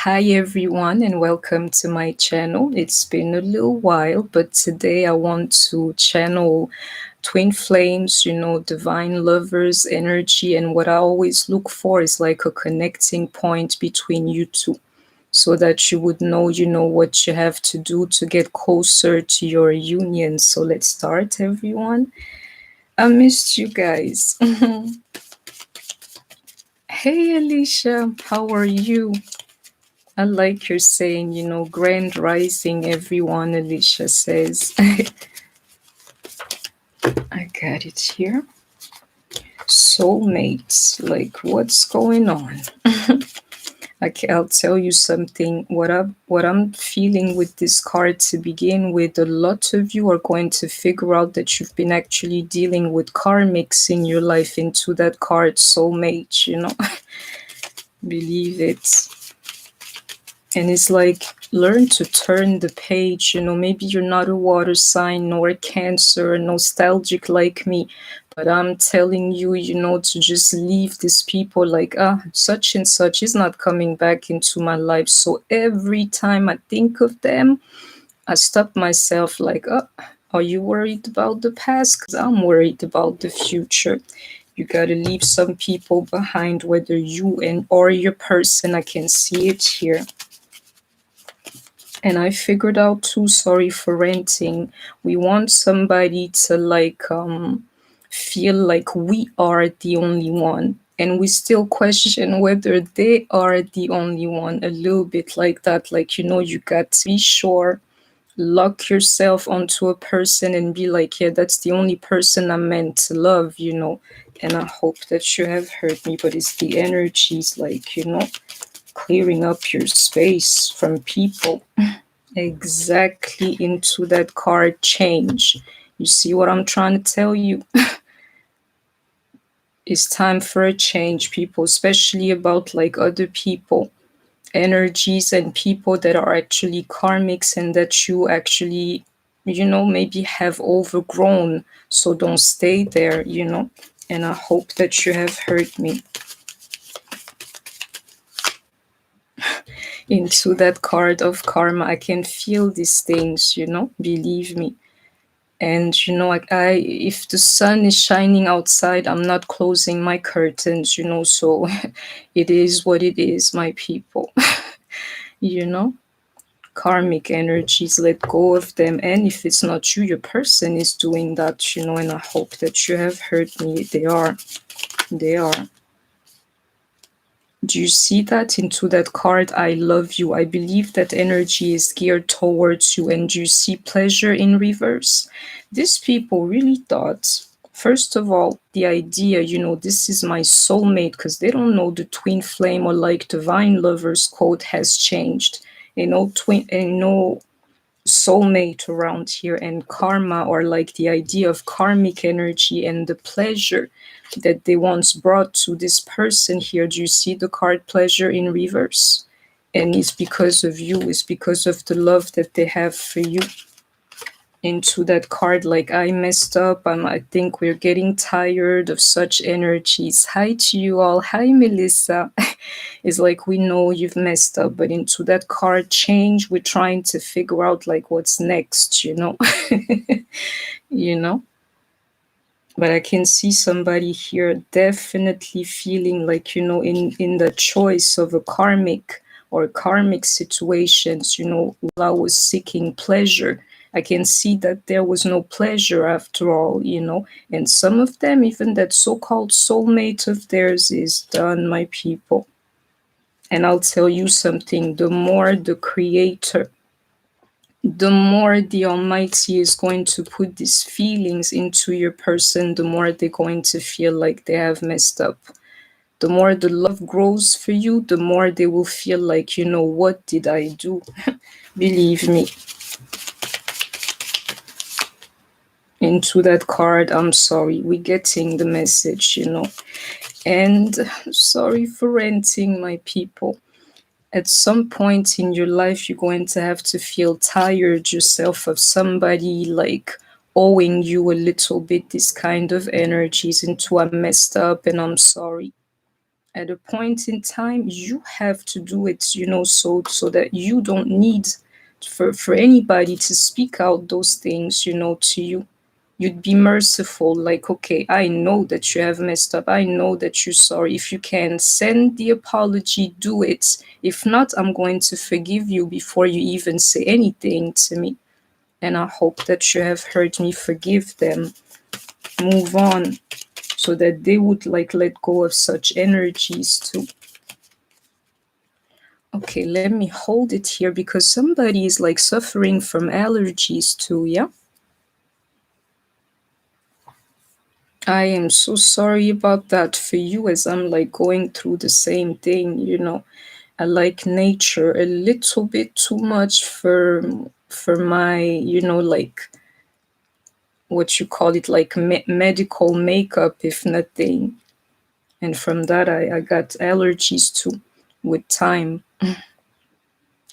Hi everyone and welcome to my channel. It's been a little while, but today I want to channel twin flames, divine lovers energy, and what I always look for is like a connecting point between you two so that you would know what you have to do to get closer to your union. So let's start everyone. I missed you guys. Hey Alicia, how are you? I like your saying, grand rising, everyone, Alicia says. I got it here. Soulmates, like what's going on? I'll tell you something. What I'm feeling with this card to begin with, a lot of you are going to figure out that you've been actually dealing with karmics in your life into that card, soulmate, Believe it. And it's like, learn to turn the page. Maybe you're not a water sign nor a Cancer, nostalgic like me, but I'm telling you, to just leave these people like, such and such is not coming back into my life. So every time I think of them, I stop myself like, are you worried about the past? Because I'm worried about the future. You gotta leave some people behind, whether you and or your person. I can see it here. And I figured out too, sorry for renting. We want somebody to feel like we are the only one. And we still question whether they are the only one. A little bit like that. Like, you got to be sure, lock yourself onto a person and be like, yeah, that's the only person I'm meant to love. And I hope that you have heard me, but it's the energies, like, clearing up your space from people. Exactly, into that card change. You see what I'm trying to tell you? It's time for a change, people, especially about like other people, energies and people that are actually karmics and that you actually, maybe have overgrown. So don't stay there. And I hope that you have heard me. Into that card of karma, I can feel these things, believe me. And like, if the sun is shining outside, I'm not closing my curtains, so it is what it is, my people. you know Karmic energies, let go of them. And if it's not you, your person is doing that, and I hope that you have heard me. They are. Do you see that into that card? I love you. I believe that energy is geared towards you. And do you see pleasure in reverse? These people really thought, first of all, the idea, this is my soulmate, because they don't know the twin flame or like divine lovers quote has changed. No soulmate around here, and karma, or like the idea of karmic energy and the pleasure that they once brought to this person here. Do you see the card pleasure in reverse? And it's because of you, it's because of the love that they have for you. Into that card, like, I messed up, I think we're getting tired of such energies. Hi to you all. Hi Melissa. It's like, we know you've messed up, but into that card change, we're trying to figure out like what's next. you know but I can see somebody here definitely feeling like, in the choice of a karmic or karmic situations, while I was seeking pleasure, I can see that there was no pleasure after all. And some of them, even that so-called soulmate of theirs is done, my people. And I'll tell you something, the more the creator, the more the Almighty is going to put these feelings into your person, the more they're going to feel like they have messed up. The more the love grows for you, the more they will feel like, what did I do? Believe me. Into that card, I'm sorry, we're getting the message. And sorry for renting, my people. At some point in your life, you're going to have to feel tired yourself of somebody like owing you a little bit this kind of energies into, I'm messed up and I'm sorry. At a point in time, you have to do it, so that you don't need for anybody to speak out those things, to you. You'd be merciful, like, okay, I know that you have messed up, I know that you're sorry. If you can send the apology, do it. If not, I'm going to forgive you before you even say anything to me. And I hope that you have heard me. Forgive them, move on, so that they would like let go of such energies too. Okay, let me hold it here because somebody is like suffering from allergies too, yeah? I am so sorry about that for you, as I'm like going through the same thing. I like nature a little bit too much for my, like what you call it, like medical makeup, if nothing. And from that, I got allergies too with time.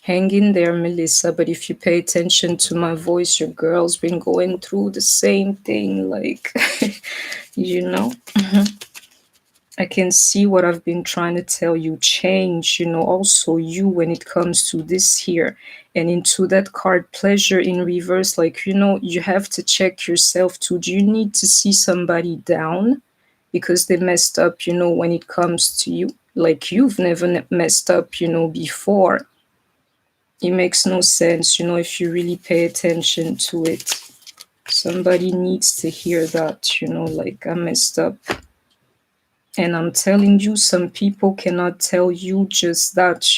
Hang in there, Melissa. But if you pay attention to my voice, your girl's been going through the same thing. Like, you know, I can see what I've been trying to tell you. Change, also you when it comes to this here. And into that card, pleasure in reverse. Like, you have to check yourself too. Do you need to see somebody down because they messed up, when it comes to you? Like, you've never messed up, before. It makes no sense, if you really pay attention to it. Somebody needs to hear that, like, I messed up. And I'm telling you, some people cannot tell you just that.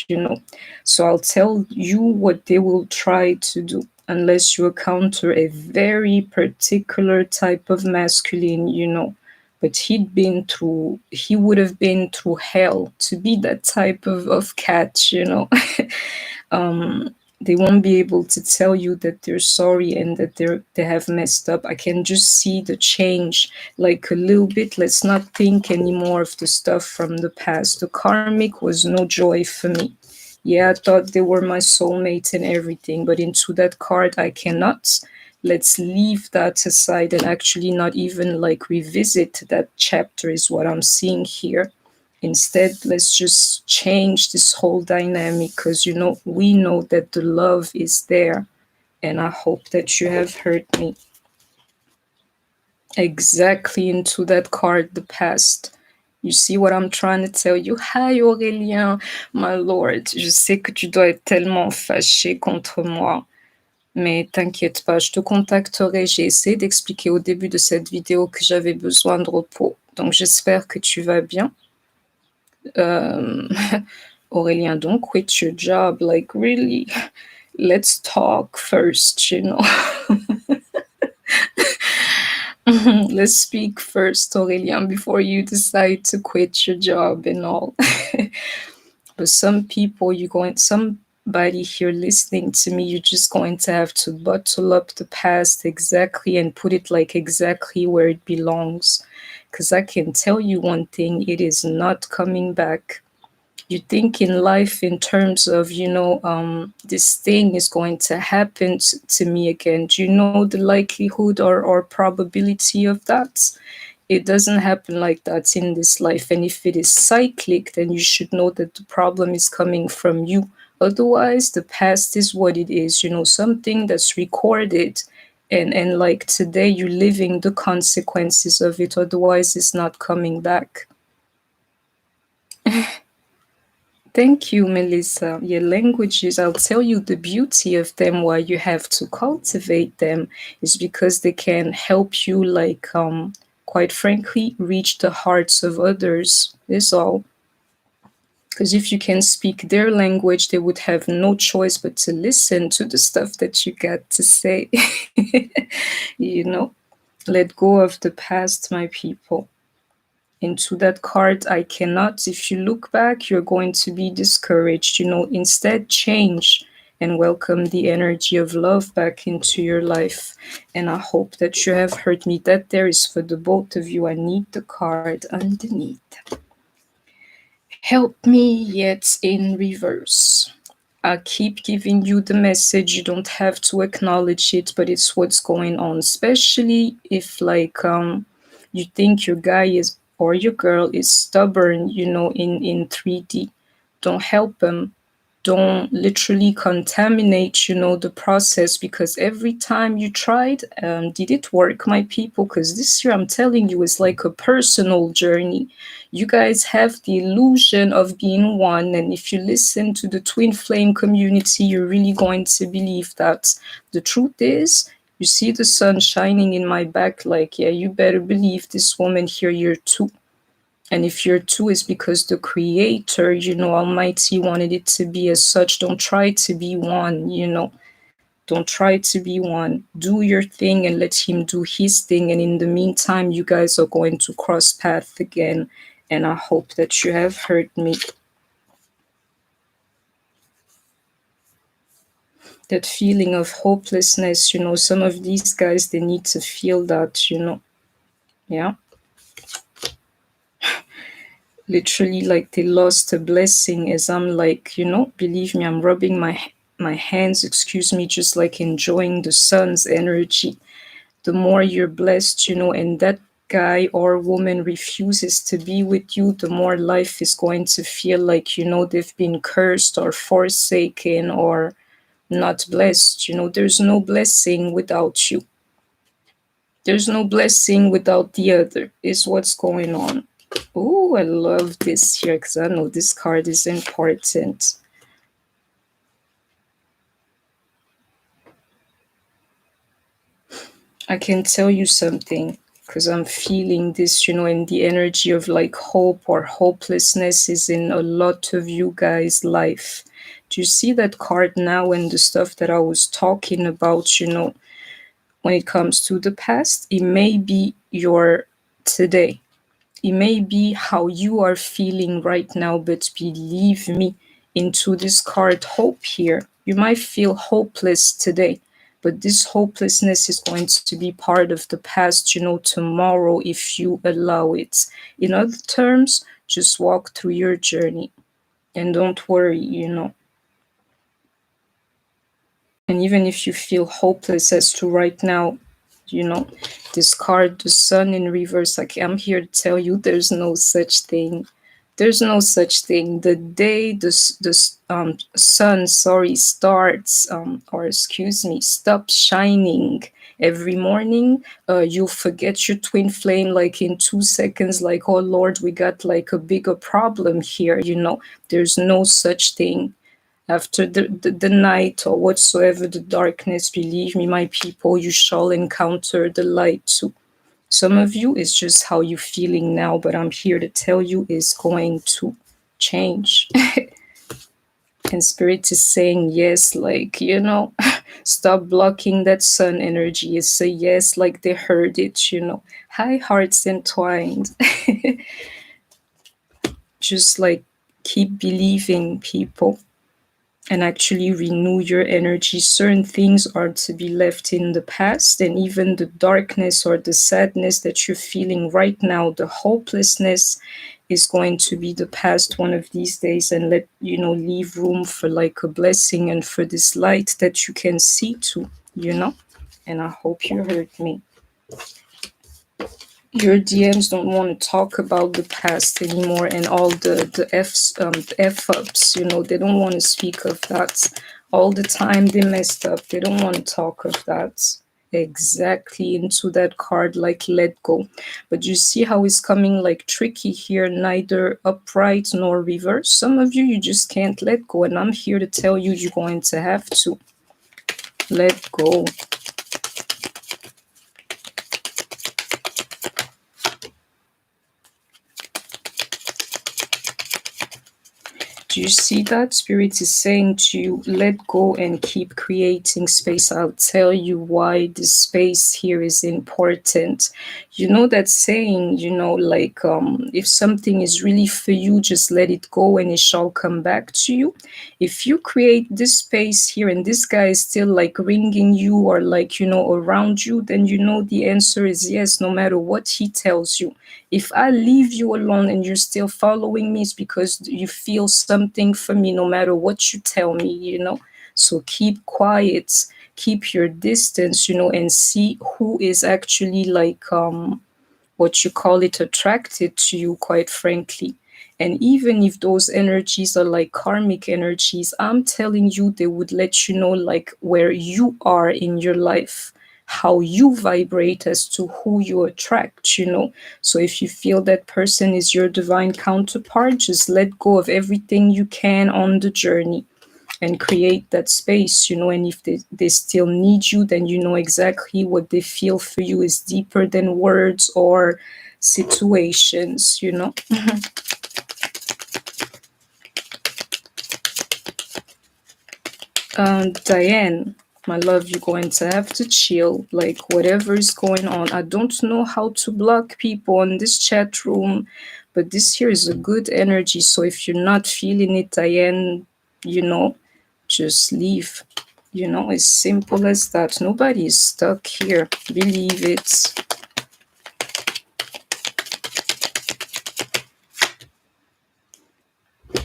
So I'll tell you what they will try to do unless you encounter a very particular type of masculine. But he would have been through hell to be that type of cat. They won't be able to tell you that they're sorry and that they have messed up. I can just see the change, like a little bit. Let's not think anymore of the stuff from the past. The karmic was no joy for me. Yeah, I thought they were my soulmate and everything, but into that card, I cannot. Let's leave that aside and actually not even like revisit that chapter, is what I'm seeing here. Instead, let's just change this whole dynamic because, we know that the love is there. And I hope that you have heard me. Exactly into that card, the past. You see what I'm trying to tell you? Hi Aurélien, my lord. Je sais que tu dois être tellement fâché contre moi. Mais t'inquiète pas, je te contacterai. J'ai essayé d'expliquer au début de cette vidéo que j'avais besoin de repos. Donc j'espère que tu vas bien. Aurélien, don't quit your job. Like, really? Let's talk first. Let's speak first, Aurélien, before you decide to quit your job and all. But some people, somebody here listening to me, you're just going to have to bottle up the past exactly and put it like exactly where it belongs. Because I can tell you one thing, it is not coming back. You think in life in terms of, this thing is going to happen to me again. Do you know the likelihood or probability of that? It doesn't happen like that in this life. And if it is cyclic, then you should know that the problem is coming from you. Otherwise, the past is what it is, something that's recorded. And like today, you're living the consequences of it. Otherwise, it's not coming back. Thank you, Melissa. Your languages, I'll tell you the beauty of them, why you have to cultivate them, is because they can help you, like, quite frankly, reach the hearts of others, is all. Because if you can speak their language, they would have no choice but to listen to the stuff that you got to say. Let go of the past, my people. Into that card, I cannot. If you look back, you're going to be discouraged. Instead, change and welcome the energy of love back into your life. And I hope that you have heard me. That there is for the both of you. I need the card underneath. Help me, yet in reverse. I keep giving you the message. You don't have to acknowledge it, but it's what's going on. Especially if, like, you think your guy is or your girl is stubborn, in 3D, don't help them. Don't literally contaminate, the process, because every time you tried, did it work, my people? Because this year, I'm telling you, is like a personal journey. You guys have the illusion of being one, and if you listen to the twin flame community, you're really going to believe that. The truth is, you see the sun shining in my back, like, yeah, you better believe this woman here, you're two. And if you're two, it's because the creator, Almighty wanted it to be as such. Don't try to be one. Don't try to be one. Do your thing and let him do his thing. And in the meantime, you guys are going to cross paths again. And I hope that you have heard me. That feeling of hopelessness, some of these guys, they need to feel that. Yeah. Literally, like they lost a blessing, as I'm like, believe me, I'm rubbing my hands, excuse me, just like enjoying the sun's energy. The more you're blessed, and that guy or woman refuses to be with you, the more life is going to feel like, they've been cursed or forsaken or not blessed. There's no blessing without you. There's no blessing without the other, is what's going on. Oh, I love this here because I know this card is important. I can tell you something because I'm feeling this, and the energy of like hope or hopelessness is in a lot of you guys' life. Do you see that card now and the stuff that I was talking about, when it comes to the past? It may be your today. It may be how you are feeling right now, but believe me, into this card hope here, you might feel hopeless today, but this hopelessness is going to be part of the past, tomorrow, if you allow it. In other terms, just walk through your journey and don't worry. And even if you feel hopeless as to right now, you know, this card, the sun in reverse, like I'm here to tell you there's no such thing. There's no such thing. The day the sun, sorry, starts, or excuse me, stops shining every morning, you'll forget your twin flame like in 2 seconds, like, oh Lord, we got like a bigger problem here. There's no such thing after the night or whatsoever the darkness. Believe me, my people, you shall encounter the light too. Some of you is just how you feeling now, but I'm here to tell you is going to change. And spirit is saying yes, like, stop blocking that sun energy. It's a yes, like they heard it. Hi, hearts entwined. Just like keep believing, people, and actually renew your energy. Certain things are to be left in the past, and even the darkness or the sadness that you're feeling right now, the hopelessness, is going to be the past one of these days, and leave room for like a blessing and for this light that you can see too. And I hope you heard me. Your DMs don't want to talk about the past anymore, and all the f ups. They don't want to speak of that. All the time they messed up. They don't want to talk of that. Exactly, into that card, like let go. But you see how it's coming like tricky here, neither upright nor reverse. Some of you just can't let go, and I'm here to tell you you're going to have to let go. Do you see that? Spirit is saying to you, let go and keep creating space. I'll tell you why this space here is important. You know that saying, like, if something is really for you, just let it go and it shall come back to you. If you create this space here and this guy is still like ringing you or like, around you, then the answer is yes, no matter what he tells you. If I leave you alone and you're still following me, it's because you feel something for me, no matter what you tell me. So keep quiet, keep your distance, and see who is actually like what you call it, attracted to you, quite frankly. And even if those energies are like karmic energies, I'm telling you, they would let you know like where you are in your life, how you vibrate as to who you attract, you know. So if you feel that person is your divine counterpart, just let go of everything you can on the journey and create that space, you know. And if they still need you, then you know exactly what they feel for you is deeper than words or situations, you know. Diane, my love, you're going to have to chill. Like, whatever is going on, I don't know how to block people in this chat room, but this here is a good energy. So if you're not feeling it, Diane, you know, just leave. You know, it's simple as that. Nobody is stuck here. Believe it.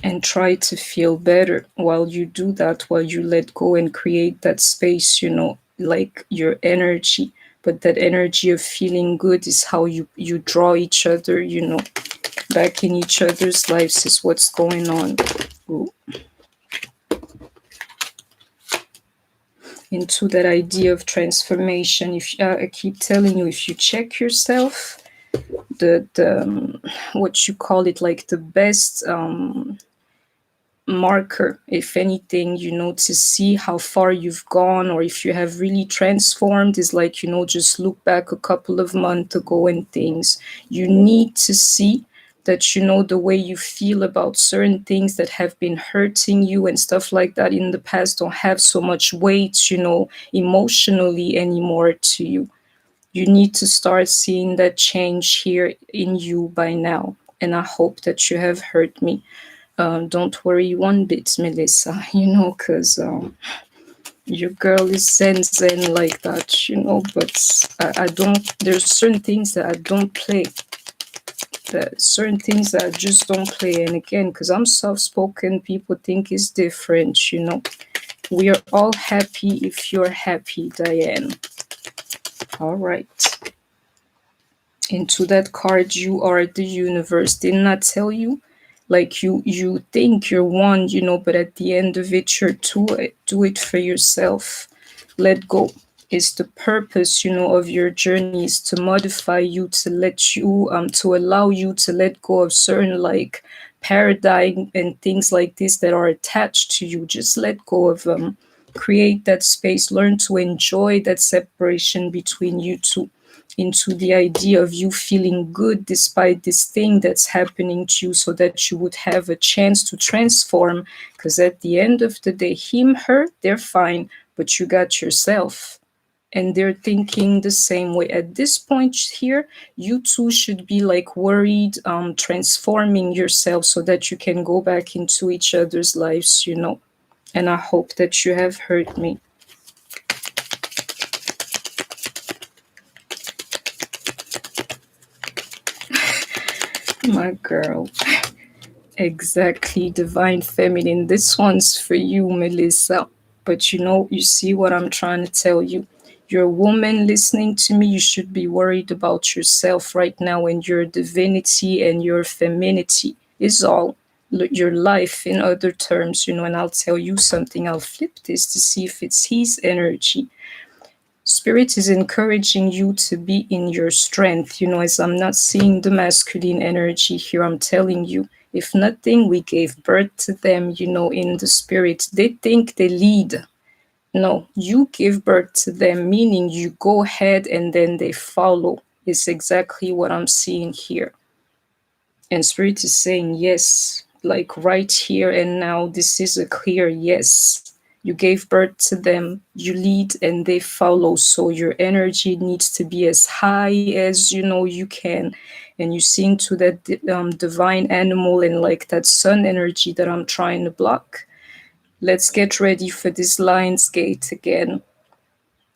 And try to feel better while you do that, while you let go and create that space, you know, like your energy. But that energy of feeling good is how you draw each other, you know, back in each other's lives, is what's going on. Ooh. Into that idea of transformation. If I keep telling you, if you check yourself, the what you call it, like the best marker, if anything, you know, to see how far you've gone or if you have really transformed, is like, you know, just look back a couple of months ago and things. You need to see that, you know, the way you feel about certain things that have been hurting you and stuff like that in the past don't have so much weight, you know, emotionally anymore to you. You need to start seeing that change here in you by now. And I hope that you have heard me. Don't worry one bit, Melissa, you know, because your girl is zen like that, you know, but I don't, there's certain things that I don't play, that certain things that I just don't play. And again, because I'm soft-spoken, people think it's different, you know. We are all happy if you're happy, Diane. All right. Into that card, you are the universe. Didn't I tell you? Like, you think you're one, you know, but at the end of it, you're two. Do it for yourself. Let go. Is the purpose, you know, of your journey, is to modify you, to let you to allow you to let go of certain like paradigm and things like this that are attached to you. Just let go of them. Create that space. Learn to enjoy that separation between you two, into the idea of you feeling good despite this thing that's happening to you, so that you would have a chance to transform. Because at the end of the day, him, her, they're fine, but you got yourself. And they're thinking the same way. At this point here, you two should be like worried, transforming yourself so that you can go back into each other's lives, you know. And I hope that you have heard me. My girl. Exactly, divine feminine. This one's for you, Melissa. But you know, you see what I'm trying to tell you. You're a woman listening to me. You should be worried about yourself right now and your divinity and your femininity is all. Your life, in other terms, you know. And I'll tell you something. I'll flip this to see if it's his energy. Spirit is encouraging you to be in your strength. You know, as I'm not seeing the masculine energy here, I'm telling you, if nothing, we gave birth to them, you know, in the spirit. They think they lead. No, you give birth to them, meaning you go ahead and then they follow. It's exactly what I'm seeing here. And spirit is saying yes, like right here and now, this is a clear yes. You gave birth to them, you lead and they follow. So your energy needs to be as high as you know you can. And you sing to that divine animal and like that sun energy that I'm trying to block. Let's get ready for this Lion's Gate again,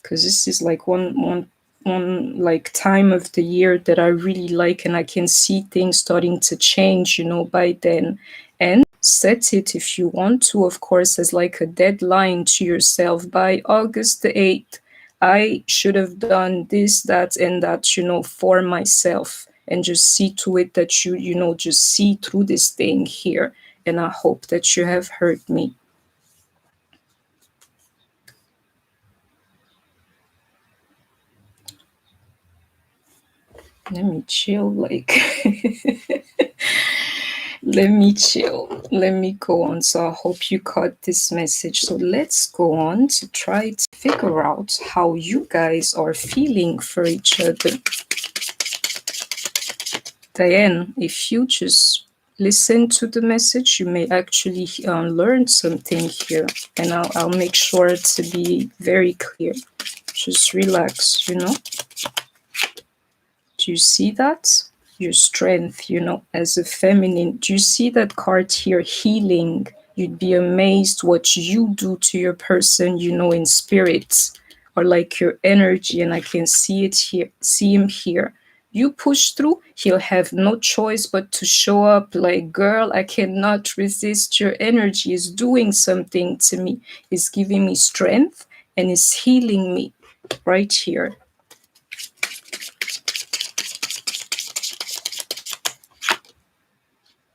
because this is like one like time of the year that I really like, and I can see things starting to change, you know, by then. And set it, if you want to, of course, as like a deadline to yourself. By August the 8th, I should have done this, that, and that, you know, for myself. and just see to it that you just see through this thing here. And I hope that you have heard me. Let me chill, like, let me chill. Let me go on. So I hope you caught this message. So let's go on to try to figure out how you guys are feeling for each other. Diane, if you just listen to the message, you may actually learn something here. And I'll make sure to be very clear. Just relax, Do you see that? Your strength, as a feminine. Do you see that card here, healing? You'd be amazed what you do to your person, in spirit, or like your energy. And I can see it here, see him here. You push through, he'll have no choice but to show up like, girl, I cannot resist. Your energy is doing something to me. It's giving me strength and it's healing me right here.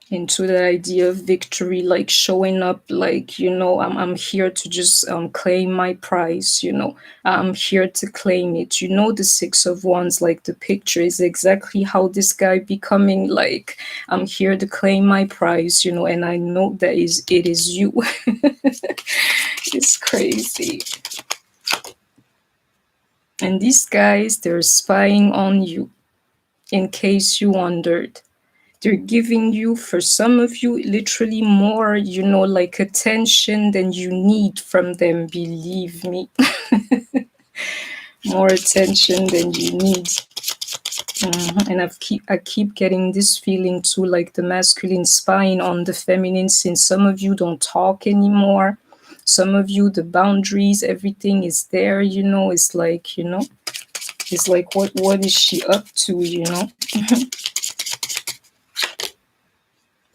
Into the idea of victory, like showing up, like, I'm here to just claim my prize, I'm here to claim it. The Six of Wands, like the picture is exactly how this guy becoming, like, I'm here to claim my prize, and I know that it is you. It's crazy. And these guys, they're spying on you, in case you wondered. They're giving you, for some of you, literally more, like attention than you need from them, believe me. More attention than you need. And I keep getting this feeling too, like the masculine spying on the feminine, since some of you don't talk anymore. Some of you, the boundaries, everything is there, it's like, it's like, what is she up to,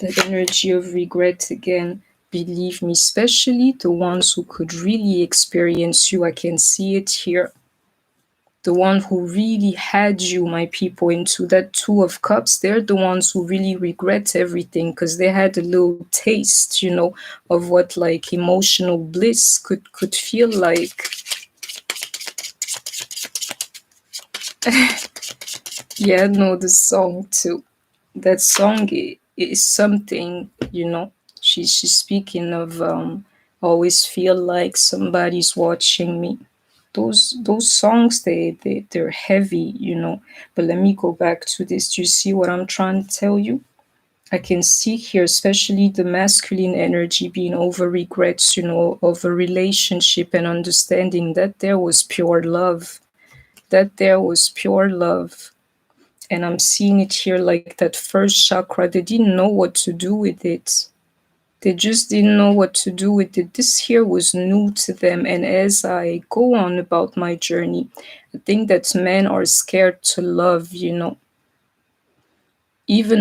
The energy of regret again, believe me, especially the ones who could really experience you. I can see it here. The one who really had you, my people, into that Two of Cups, they're the ones who really regret everything because they had a little taste, of what like emotional bliss could feel like. Yeah, I know the song too. That song is something, She's speaking of always feel like somebody's watching me. Those songs, they're heavy, But let me go back to this. Do you see what I'm trying to tell you? I can see here, especially the masculine energy being over regrets, of a relationship, and understanding that there was pure love. That there was pure love. And I'm seeing it here like that first chakra, they didn't know what to do with it. They just didn't know what to do with it. This here was new to them. And as I go on about my journey, I think that men are scared to love, even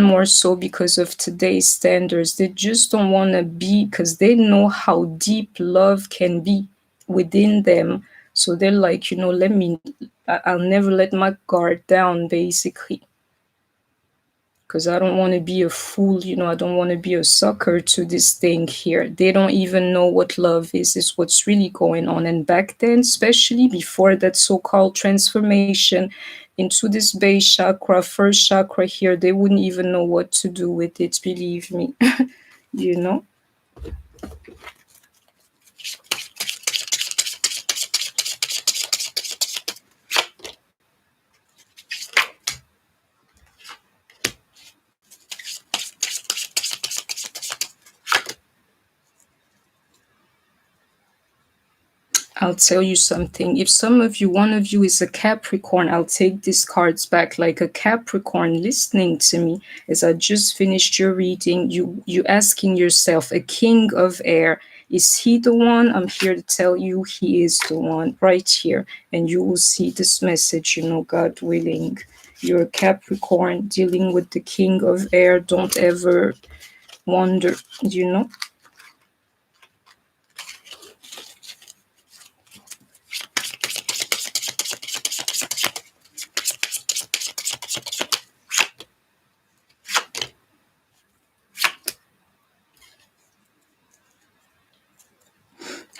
more so because of today's standards. They just don't want to be, because they know how deep love can be within them. So they're like, I'll never let my guard down, basically. Because I don't want to be a fool, I don't want to be a sucker to this thing here. They don't even know what love is what's really going on. And back then, especially before that so-called transformation into this base chakra, first chakra here, they wouldn't even know what to do with it, believe me. you know? I'll tell you something. If one of you is a Capricorn, I'll take these cards back. Like a Capricorn listening to me as I just finished your reading, you asking yourself, a king of air, is he the one? I'm here to tell you he is the one right here. And you will see this message, God willing. You're a Capricorn dealing with the king of air. Don't ever wonder,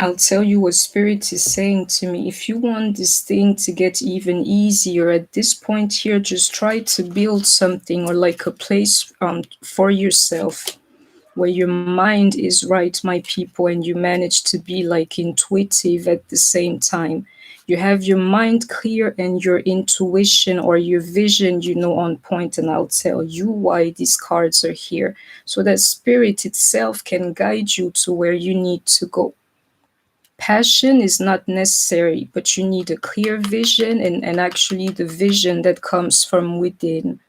I'll tell you what Spirit is saying to me. If you want this thing to get even easier at this point here, just try to build something or like a place for yourself where your mind is right, my people, and you manage to be like intuitive at the same time. You have your mind clear and your intuition or your vision, on point. And I'll tell you why these cards are here. So that spirit itself can guide you to where you need to go. Passion is not necessary, but you need a clear vision and actually the vision that comes from within.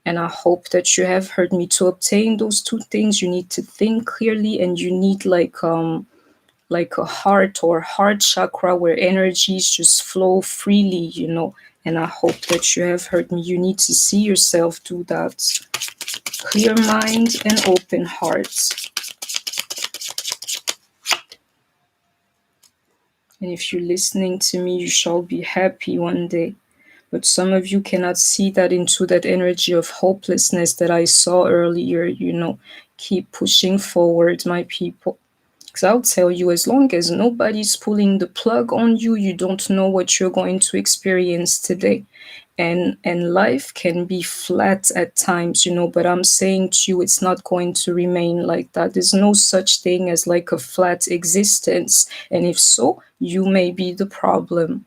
And I hope that you have heard me. To obtain those two things, you need to think clearly and you need like a heart or heart chakra where energies just flow freely. And I hope that you have heard me. You need to see yourself do that. Clear mind and open heart. And if you're listening to me, you shall be happy one day. But some of you cannot see that into that energy of hopelessness that I saw earlier. Keep pushing forward, my people. Because I'll tell you, as long as nobody's pulling the plug on you, you don't know what you're going to experience today. And life can be flat at times, but I'm saying to you, it's not going to remain like that. There's no such thing as like a flat existence. And if so, you may be the problem.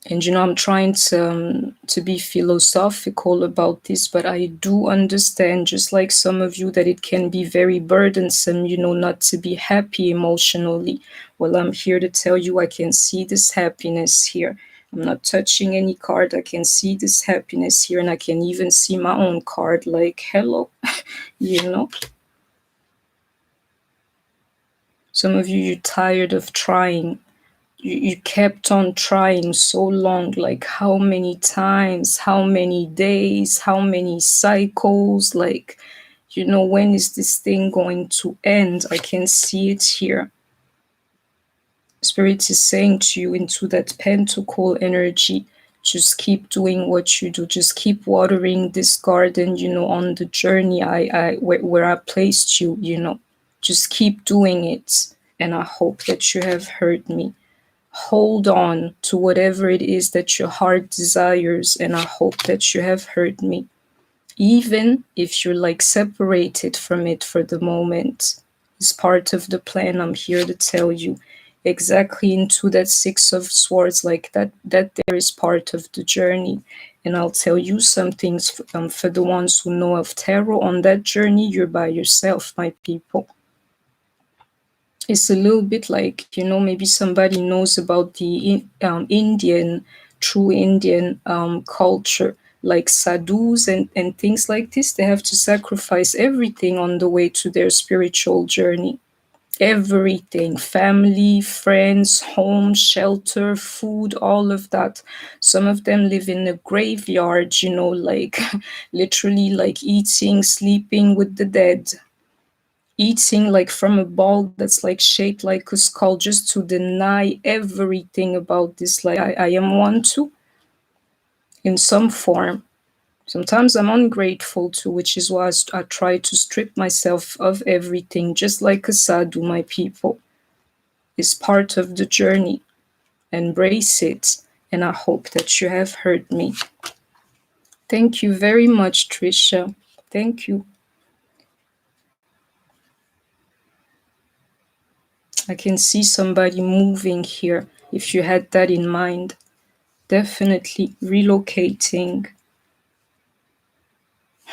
And I'm trying to be philosophical about this, but I do understand, just like some of you, that it can be very burdensome, not to be happy emotionally. Well, I'm here to tell you I can see this happiness here. I'm not touching any card. I can see this happiness here, and I can even see my own card, like, hello, you know. Some of you, you're tired of trying. You kept on trying so long, like how many times, how many days, how many cycles, like, when is this thing going to end? I can see it here. Spirit is saying to you, into that pentacle energy, just keep doing what you do. Just keep watering this garden, on the journey where I placed you. Just keep doing it. And I hope that you have heard me. Hold on to whatever it is that your heart desires, and I hope that you have heard me. Even if you're like separated from it for the moment, it's part of the plan. I'm here to tell you exactly into that Six of Swords, like that there is part of the journey. And I'll tell you some things for the ones who know of tarot. On that journey, you're by yourself, my people. It's a little bit like, maybe somebody knows about the Indian, true Indian culture, like sadhus and things like this. They have to sacrifice everything on the way to their spiritual journey. Everything: family, friends, home, shelter, food, all of that. Some of them live in a graveyard, like literally like eating, sleeping with the dead, eating like from a ball that's like shaped like a skull, just to deny everything about this. Like I am one too, in some form. Sometimes I'm ungrateful too, which is why I try to strip myself of everything, just like a sadhu, my people. Is part of the journey. Embrace it. And I hope that you have heard me. Thank you very much, Trisha. Thank you. I can see somebody moving here, if you had that in mind. Definitely relocating.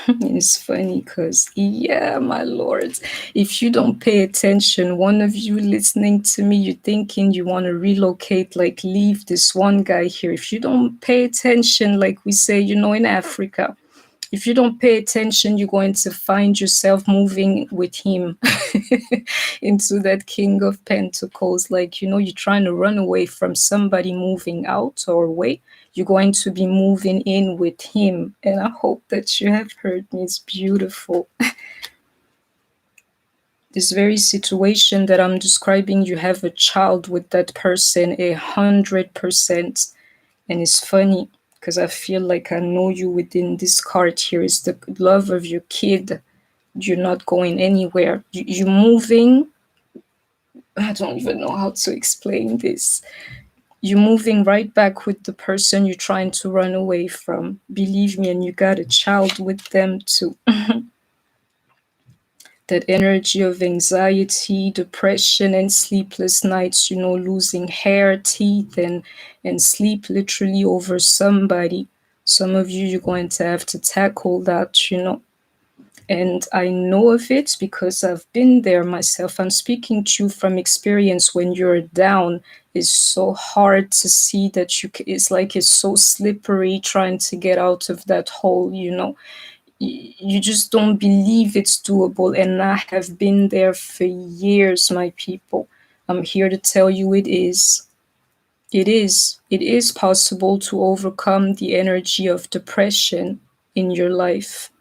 It's funny because, yeah, my lord, if you don't pay attention, one of you listening to me, you're thinking you want to relocate, like leave this one guy here. If you don't pay attention, like we say, in Africa, if you don't pay attention, you're going to find yourself moving with him into that King of Pentacles. Like, you're trying to run away from somebody moving out or away. You're going to be moving in with him. And I hope that you have heard me. It's beautiful. This very situation that I'm describing, you have a child with that person 100%. And it's funny, because I feel like I know you within this card here. Is the love of your kid. You're not going anywhere. You're moving I don't even know how to explain this. You're moving right back with the person you're trying to run away from. Believe me, and you got a child with them too. That energy of anxiety, depression, and sleepless nights, losing hair, teeth, and sleep literally over somebody. Some of you, you're going to have to tackle that. And I know of it because I've been there myself. I'm speaking to you from experience. When you're down, it's so hard to see that it's like it's so slippery trying to get out of that hole. You just don't believe it's doable. And I have been there for years, my people. I'm here to tell you it is. It is. It is possible to overcome the energy of depression in your life,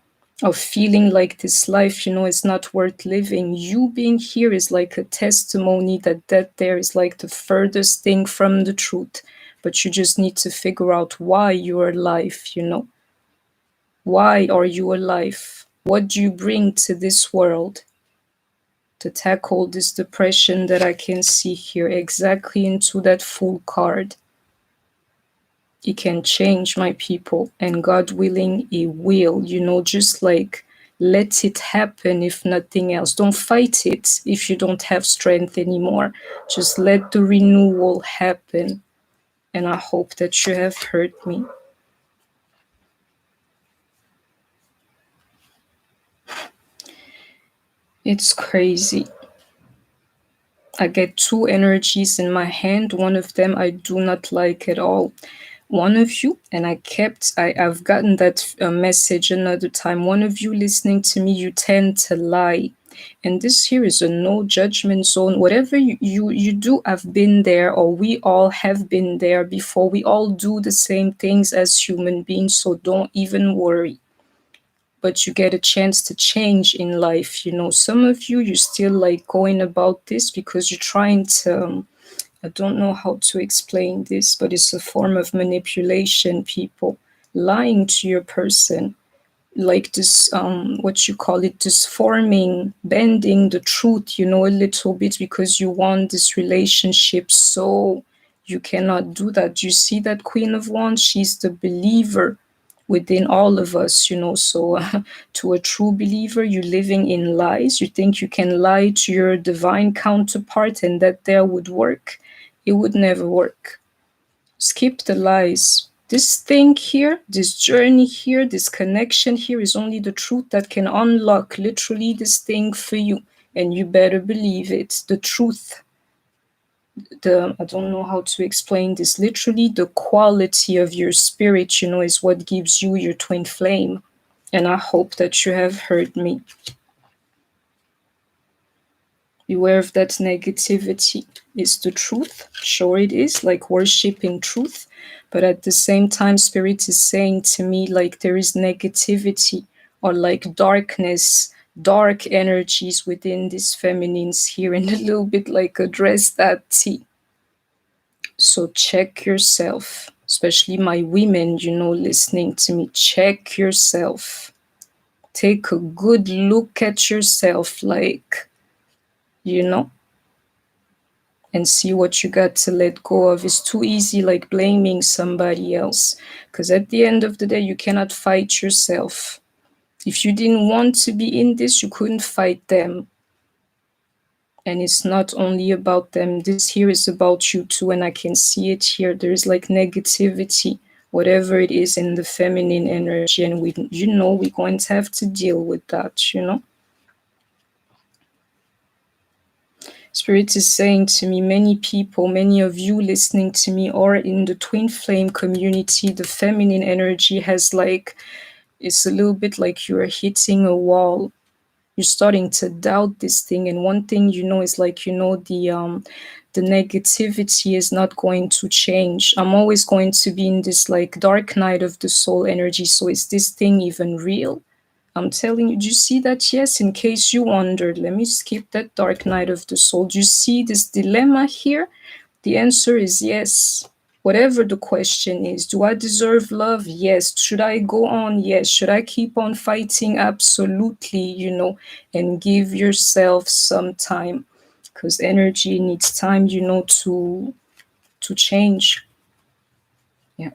of feeling like this life, is not worth living. You being here is like a testimony that there is like the furthest thing from the truth. But you just need to figure out why you're alive. Why are you alive? What do you bring to this world to tackle this depression that I can see here exactly into that full card? It can change, my people, and God willing, it will, just like let it happen. If nothing else, don't fight it if you don't have strength anymore. Just let the renewal happen. And I hope that you have heard me. It's crazy. I get two energies in my hand. One of them I do not like at all. One of you, and I've gotten that message another time. One of you listening to me, you tend to lie. And this here is a no judgment zone. Whatever you do, I've been there, or we all have been there before. We all do the same things as human beings, so don't even worry. But you get a chance to change in life. Some of you, you're still like going about this because you're trying to. I don't know how to explain this, but it's a form of manipulation, people. Lying to your person, like this, what you call it, disforming, bending the truth, a little bit because you want this relationship. So you cannot do that. You see that Queen of Wands, she's the believer within all of us. So to a true believer, you're living in lies. You think you can lie to your divine counterpart and that there would work. It would never work. Skip the lies. This thing here, this journey here, this connection here is only the truth that can unlock literally this thing for you. And you better believe it. The truth. I don't know how to explain this. Literally, the quality of your spirit, is what gives you your twin flame. And I hope that you have heard me. Beware of that negativity. It's the truth. Sure, it is like worshiping truth. But at the same time, Spirit is saying to me, like, there is negativity or like darkness, dark energies within these feminines here, and a little bit like address that T. So check yourself, especially my women, listening to me. Check yourself. Take a good look at yourself, like, and see what you got to let go of. It's too easy, like blaming somebody else. Because at the end of the day, you cannot fight yourself. If you didn't want to be in this, you couldn't fight them. And it's not only about them. This here is about you too. And I can see it here. There is like negativity, whatever it is in the feminine energy. And we're going to have to deal with that. Spirit is saying to me, many people, many of you listening to me are in the twin flame community. The feminine energy has it's a little bit like you're hitting a wall. You're starting to doubt this thing. And one thing is the negativity is not going to change. I'm always going to be in this like dark night of the soul energy. So is this thing even real? I'm telling you, do you see that? Yes, in case you wondered, let me skip that dark night of the soul. Do you see this dilemma here? The answer is yes. Whatever the question is, do I deserve love? Yes. Should I go on? Yes. Should I keep on fighting? Absolutely, and give yourself some time. because energy needs time, to change. Yeah.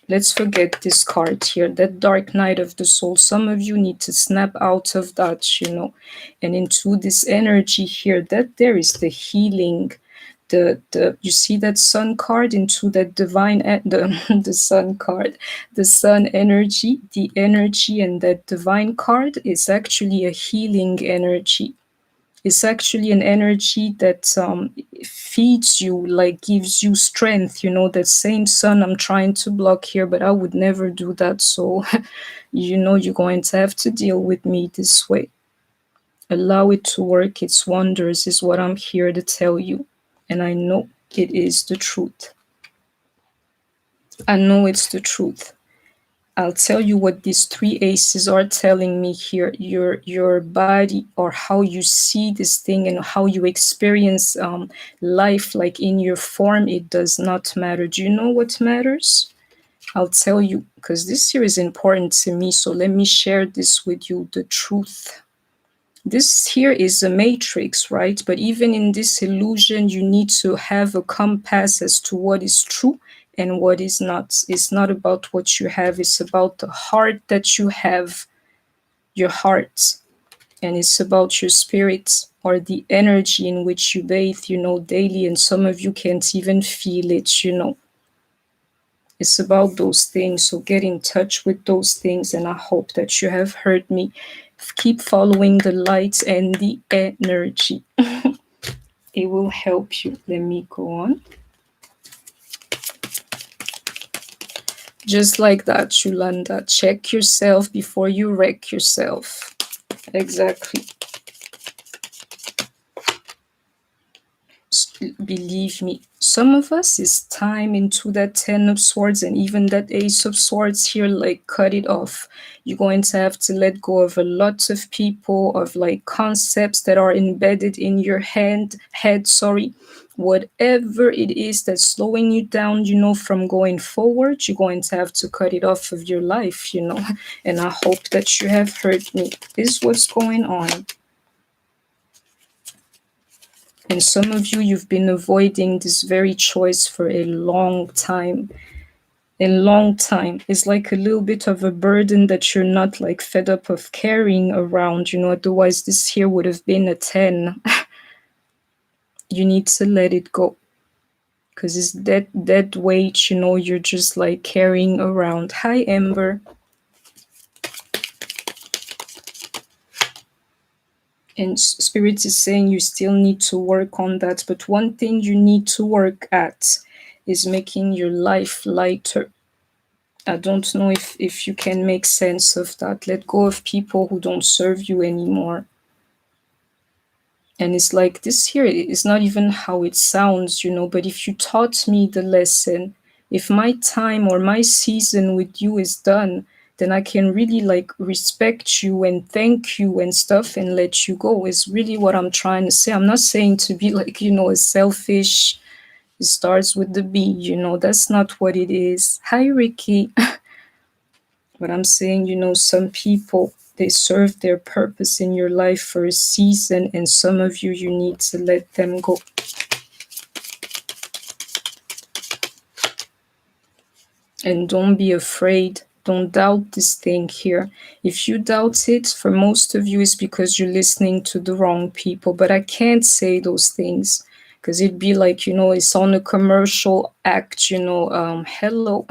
Let's forget this card here, that dark night of the soul. Some of you need to snap out of that, and into this energy here, that there is the healing. The you see that sun card, into that divine the sun card, the sun energy, the energy, and that divine card is actually a healing energy. It's actually an energy that feeds you, like gives you strength. That same sun I'm trying to block here, but I would never do that. So, you're going to have to deal with me this way. Allow it to work its wonders, is what I'm here to tell you. And I know it is the truth. I know it's the truth. I'll tell you what these three aces are telling me here. Your body, or how you see this thing and how you experience life, like in your form, it does not matter. Do you know what matters? I'll tell you, because this here is important to me. So let me share this with you, the truth. This here is a matrix, right? But even in this illusion, you need to have a compass as to what is true and what is not. It's not about what you have, it's about the heart that you have, your heart. And it's about your spirit, or the energy in which you bathe, daily. And some of you can't even feel it. It's about those things. So get in touch with those things. And I hope that you have heard me. Keep following the light and the energy. It will help you. Let me go on. Just like that, Yolanda. Check yourself before you wreck yourself. Exactly. Believe me, some of us, is time into that 10 of swords and even that ace of swords here, like cut it off. You're going to have to let go of a lot of people, of like concepts that are embedded in your head, whatever it is that's slowing you down, from going forward. You're going to have to cut it off of your life, and I hope that you have heard me. This is what's going on. And some of you, you've been avoiding this very choice for a long time. A long time. It's like a little bit of a burden that you're not like fed up of carrying around, otherwise this here would have been a 10. You need to let it go. Because it's that weight, you're just like carrying around. Hi, Amber. And Spirit is saying you still need to work on that. But one thing you need to work at is making your life lighter. I don't know if you can make sense of that. Let go of people who don't serve you anymore. And it's like this here is not even how it sounds, but if you taught me the lesson, if my time or my season with you is done, then I can really like respect you and thank you and stuff and let you go, is really what I'm trying to say. I'm not saying to be like, a selfish, it starts with the B, that's not what it is. Hi, Ricky. But I'm saying, some people, they serve their purpose in your life for a season, and some of you need to let them go. And don't be afraid. Don't doubt this thing here. If you doubt it, for most of you, it's because you're listening to the wrong people. But I can't say those things because it'd be like, it's on a commercial act, hello,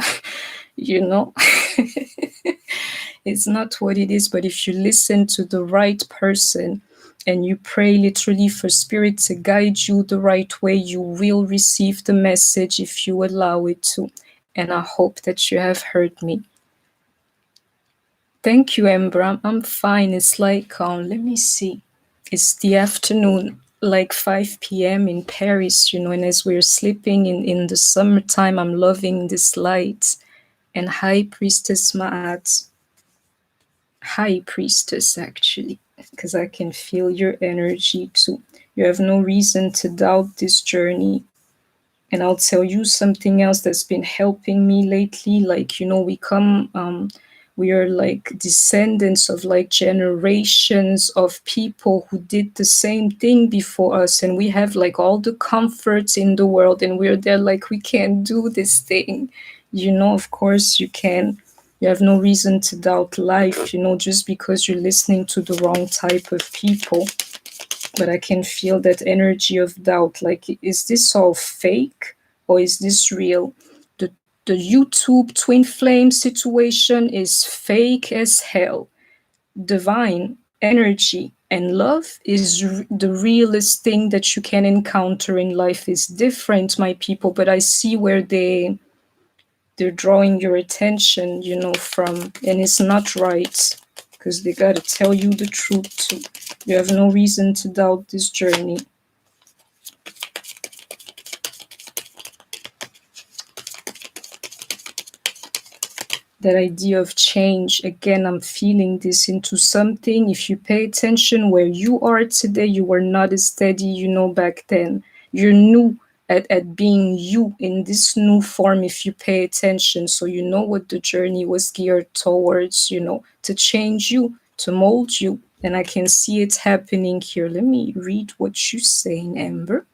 It's not what it is. But if you listen to the right person and you pray literally for spirit to guide you the right way, you will receive the message if you allow it to. And I hope that you have heard me. Thank you, Amber. I'm fine. It's like, let me see. It's the afternoon, like 5 p.m. in Paris, and as we're sleeping in the summertime, I'm loving this light. And High Priestess Ma'at. High Priestess, actually, because I can feel your energy too. You have no reason to doubt this journey. And I'll tell you something else that's been helping me lately. Like, we We are like descendants of like generations of people who did the same thing before us, and we have like all the comforts in the world, and we're there like we can't do this thing. Of course you can. You have no reason to doubt life, just because you're listening to the wrong type of people. But I can feel that energy of doubt. Like, is this all fake or is this real? The YouTube twin flame situation is fake as hell. Divine energy and love is the realest thing that you can encounter in life. Is different, my people, but I see where they're drawing your attention, from, and it's not right, because they gotta tell you the truth too. You have no reason to doubt this journey. That idea of change, again, I'm feeling this into something. If you pay attention where you are today, you were not as steady, back then. You're new at being you in this new form if you pay attention. So you know what the journey was geared towards, to change you, to mold you. And I can see it happening here. Let me read what you're saying, Amber.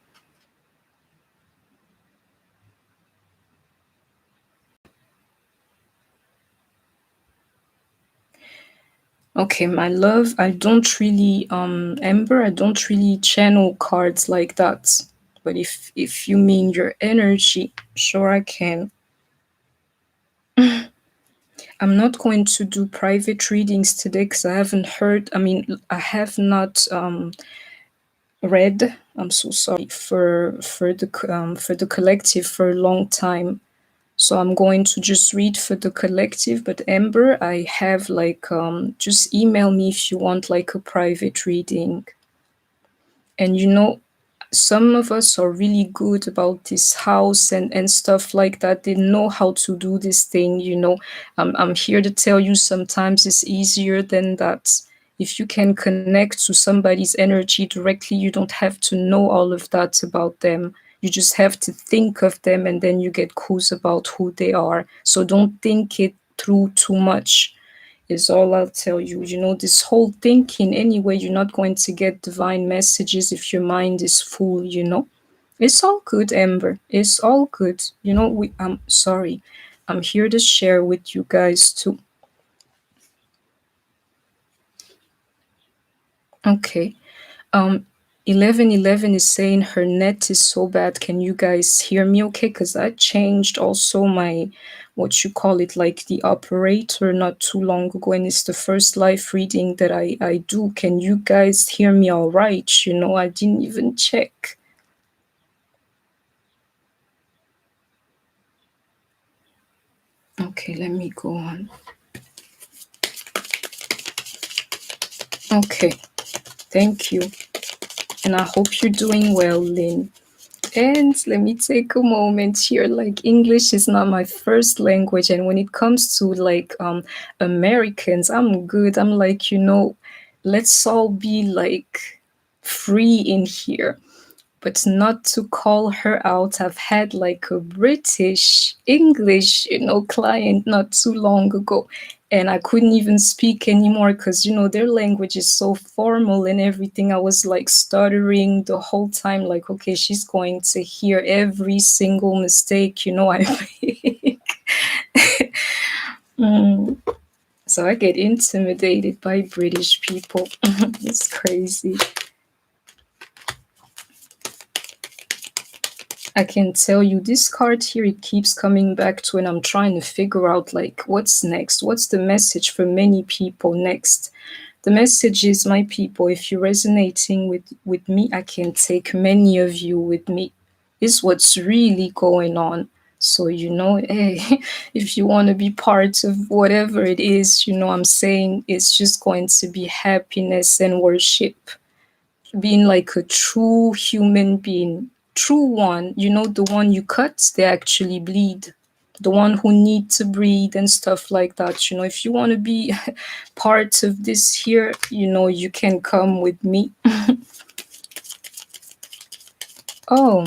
Okay, my love, I don't really, Amber, I don't really channel cards like that. But if you mean your energy, sure I can. I'm not going to do private readings today because I haven't heard, I have not read, I'm so sorry, for the collective for a long time. So I'm going to just read for the collective. But Amber, I have like, just email me if you want like a private reading. And some of us are really good about this house and stuff like that. They know how to do this thing. I'm here to tell you, sometimes it's easier than that. If you can connect to somebody's energy directly, you don't have to know all of that about them. You just have to think of them, and then you get clues about who they are. So don't think it through too much, is all I'll tell you. This whole thinking, anyway, you're not going to get divine messages if your mind is full. It's all good, Amber. It's all good. I'm sorry. I'm here to share with you guys too. Okay. Um, 1111 is saying her net is so bad. Can you guys hear me okay? Because I changed also my, what you call it, like the operator not too long ago, and it's the first live reading that I do. Can you guys hear me all right? I didn't even check. Okay, let me go on. Okay, thank you. And I hope you're doing well, Lynn. And let me take a moment here. Like, English is not my first language, and when it comes to like Americans, I'm good. I'm like, let's all be like free in here. But not to call her out. I've had like a British English, client not too long ago, and I couldn't even speak anymore because their language is so formal and everything. I was like stuttering the whole time, like, okay, she's going to hear every single mistake I make. So I get intimidated by British people. It's crazy. I can tell you this card here, it keeps coming back to, and I'm trying to figure out like what's next. What's the message for many people next? The message is, my people, if you're resonating with me, I can take many of you with me. Is what's really going on. So, hey, if you want to be part of whatever it is, I'm saying it's just going to be happiness and worship. Being like a true human being, true one, the one you cut, they actually bleed. The one who need to breathe and stuff like that. If you want to be part of this here, you can come with me. Oh,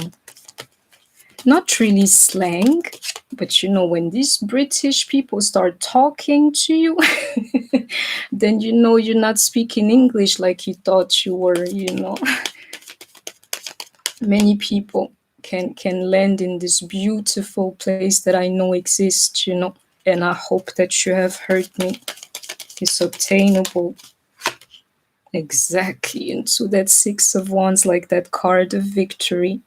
not really slang. But when these British people start talking to you, then you're not speaking English like you thought you were. Many people can land in this beautiful place that I know exists. And I hope that you have heard me. It's obtainable. Exactly. And so that Six of Wands, like that card of victory.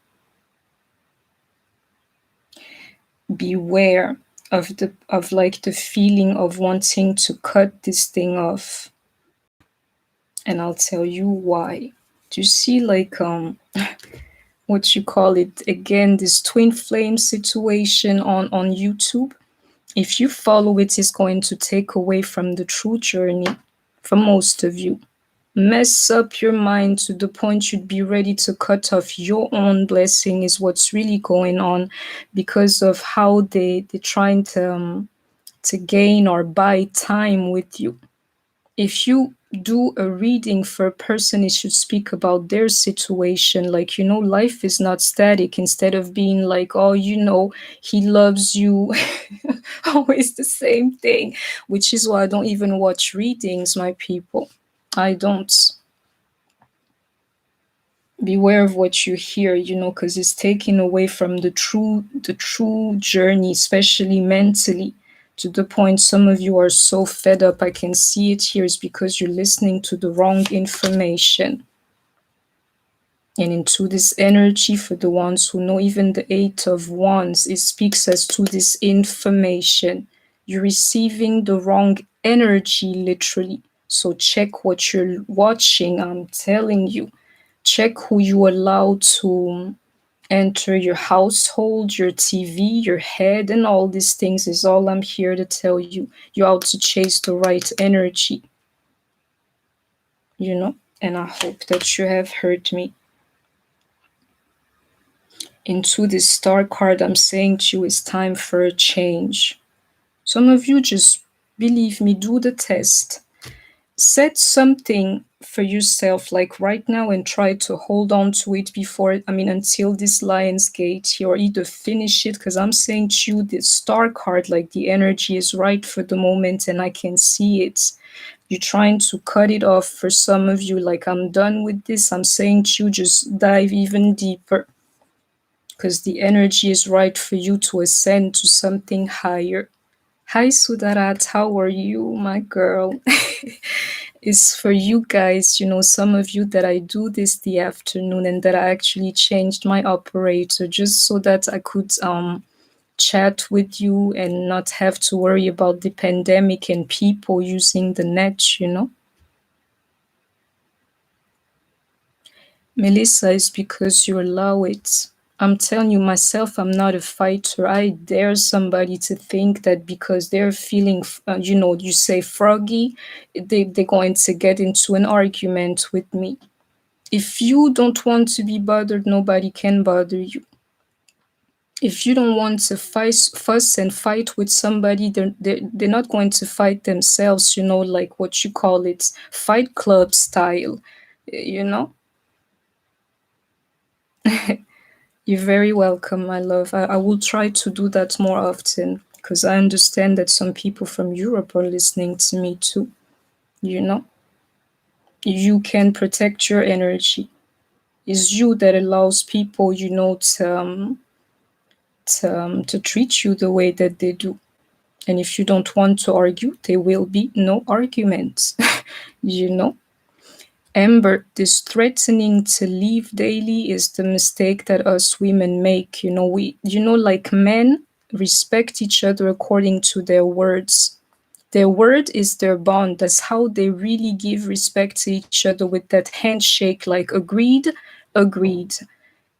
Beware of like the feeling of wanting to cut this thing off. And I'll tell you why. Do you see like what you call it again, this twin flame situation on YouTube? If you follow it, it's going to take away from the true journey for most of you. Mess up your mind to the point you'd be ready to cut off your own blessing is what's really going on, because of how they're trying to gain or buy time with you. If you do a reading for a person, it should speak about their situation. Like, life is not static. Instead of being like, oh, he loves you, always the same thing, which is why I don't even watch readings, my people. I don't. Beware of what you hear, because it's taking away from the true journey, especially mentally, to the point some of you are so fed up. I can see it here is because you're listening to the wrong information. And into this energy, for the ones who know, even the Eight of Wands, it speaks as to this information. You're receiving the wrong energy, literally. So check what you're watching. I'm telling you, check who you allow to enter your household, your TV, your head, and all these things is all I'm here to tell you. You're out to chase the right energy. And I hope that you have heard me. Into this star card, I'm saying to you, it's time for a change. Some of you, just believe me, do the test. Set something for yourself like right now and try to hold on to it until this Lion's Gate here, or either finish it, because I'm saying to you, the star card, like the energy is right for the moment and I can see it. You're trying to cut it off. For some of you, like, I'm done with this. I'm saying to you, just dive even deeper, because the energy is right for you to ascend to something higher. Hi Sudarat, how are you, my girl? Is for you guys, some of you, that I do this the afternoon and that I actually changed my operator just so that I could chat with you and not have to worry about the pandemic and people using the net. Melissa, is because you allow it. I'm telling you, myself, I'm not a fighter. I dare somebody to think that because they're feeling, you say froggy, they're going to get into an argument with me. If you don't want to be bothered, nobody can bother you. If you don't want to fuss and fight with somebody, they're not going to fight themselves, like what you call it, fight club style, you know? You're very welcome, my love. I will try to do that more often, because I understand that some people from Europe are listening to me too. You know, you can protect your energy. It's you that allows people, to treat you the way that they do. And if you don't want to argue, there will be no arguments. you know. Amber, this threatening to leave daily is the mistake that us women make. Like men respect each other according to their words. Their word is their bond. That's how they really give respect to each other, with that handshake, like agreed, agreed.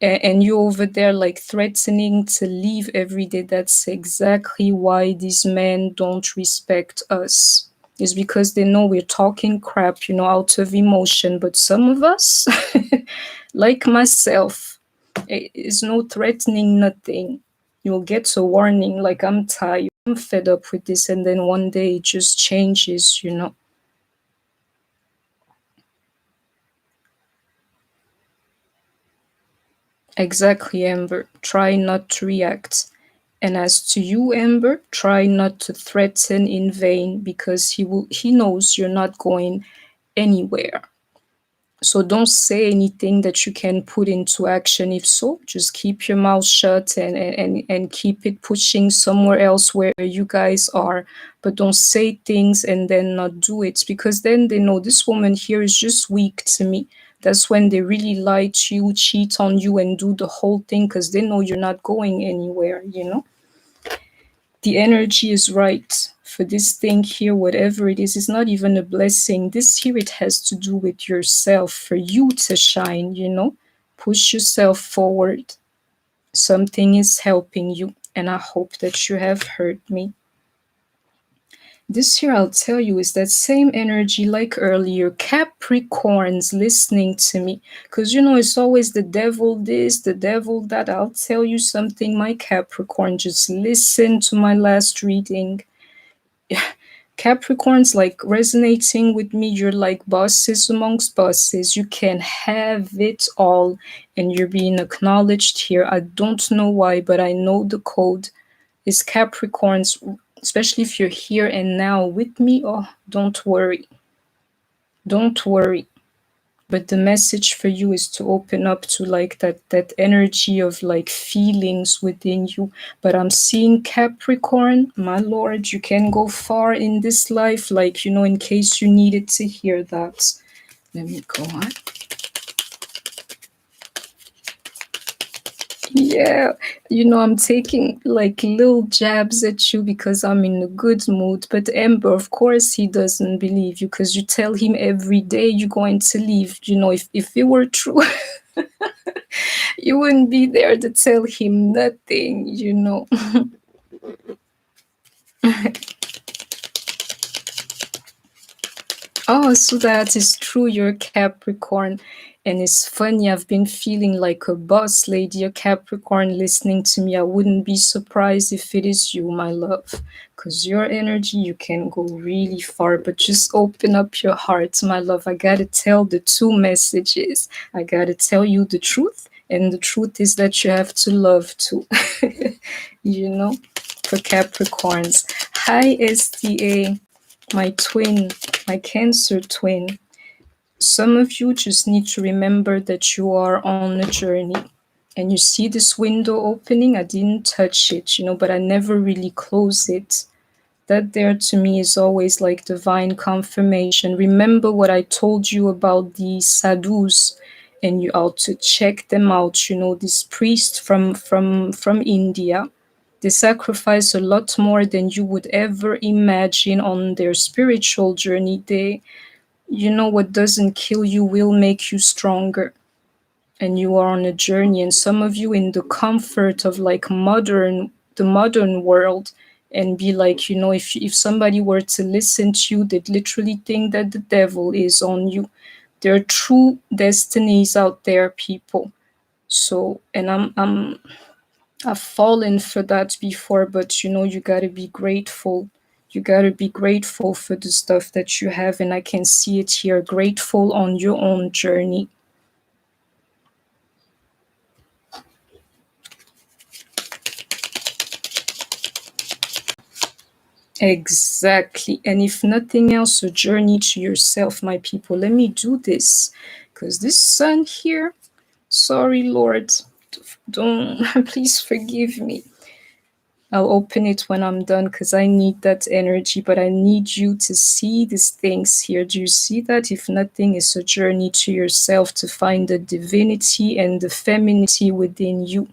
And you over there like threatening to leave every day. That's exactly why these men don't respect us. It's because they know we're talking crap, out of emotion. But some of us, like myself, is no threatening, nothing. You'll get a warning, like, I'm tired, I'm fed up with this, and then one day it just changes. Exactly, Amber. Try not to react. And as to you, Amber, try not to threaten in vain, because he knows you're not going anywhere. So don't say anything that you can put into action. If so, just keep your mouth shut, and keep it pushing somewhere else where you guys are. But don't say things and then not do it, because then they know this woman here is just weak to me. That's when they really lie to you, cheat on you, and do the whole thing, because they know you're not going anywhere. The energy is right for this thing here, whatever it is. It's not even a blessing. This here, it has to do with yourself, for you to shine. Push yourself forward. Something is helping you, and I hope that you have heard me. This here, I'll tell you, is that same energy like earlier. Capricorns listening to me. Because, it's always the devil this, the devil that. I'll tell you something, my Capricorn. Just listen to my last reading. Capricorns like resonating with me. You're like bosses amongst bosses. You can have it all, and you're being acknowledged here. I don't know why, but I know the code is Capricorns, especially if you're here and now with me. Oh, don't worry. Don't worry. But the message for you is to open up to like that energy of like feelings within you. But I'm seeing Capricorn, my lord, you can go far in this life, like, in case you needed to hear that. Let me go on. Yeah, I'm taking like little jabs at you because I'm in a good mood. But Amber, of course, he doesn't believe you, because you tell him every day you're going to leave. If it were true, you wouldn't be there to tell him nothing. Oh, so that is true. You're Capricorn. And it's funny, I've been feeling like a boss lady, a Capricorn listening to me. I wouldn't be surprised if it is you, my love. Because your energy, you can go really far. But just open up your heart, my love. I gotta tell the two messages. I gotta tell you the truth. And the truth is that you have to love too. you know, for Capricorns. Hi, STA, my twin, my Cancer twin. Some of you just need to remember that you are on a journey. And you see this window opening, I didn't touch it, but I never really close it. That there to me is always like divine confirmation. Remember what I told you about the sadhus, and you ought to check them out. This priest from India. They sacrifice a lot more than you would ever imagine on their spiritual journey. What doesn't kill you will make you stronger. And you are on a journey, and some of you in the comfort of like the modern world, and be like, if somebody were to listen to you, they'd literally think that the devil is on you. There are true destinies out there, people. So, and I've fallen for that before, but you gotta be grateful. You gotta be grateful for the stuff that you have, and I can see it here. Grateful on your own journey. Exactly. And if nothing else, a journey to yourself, my people. Let me do this. Because this sun here, sorry, Lord, don't, please forgive me. I'll open it when I'm done, because I need that energy, but I need you to see these things here. Do you see that? If nothing, is a journey to yourself to find the divinity and the femininity within you.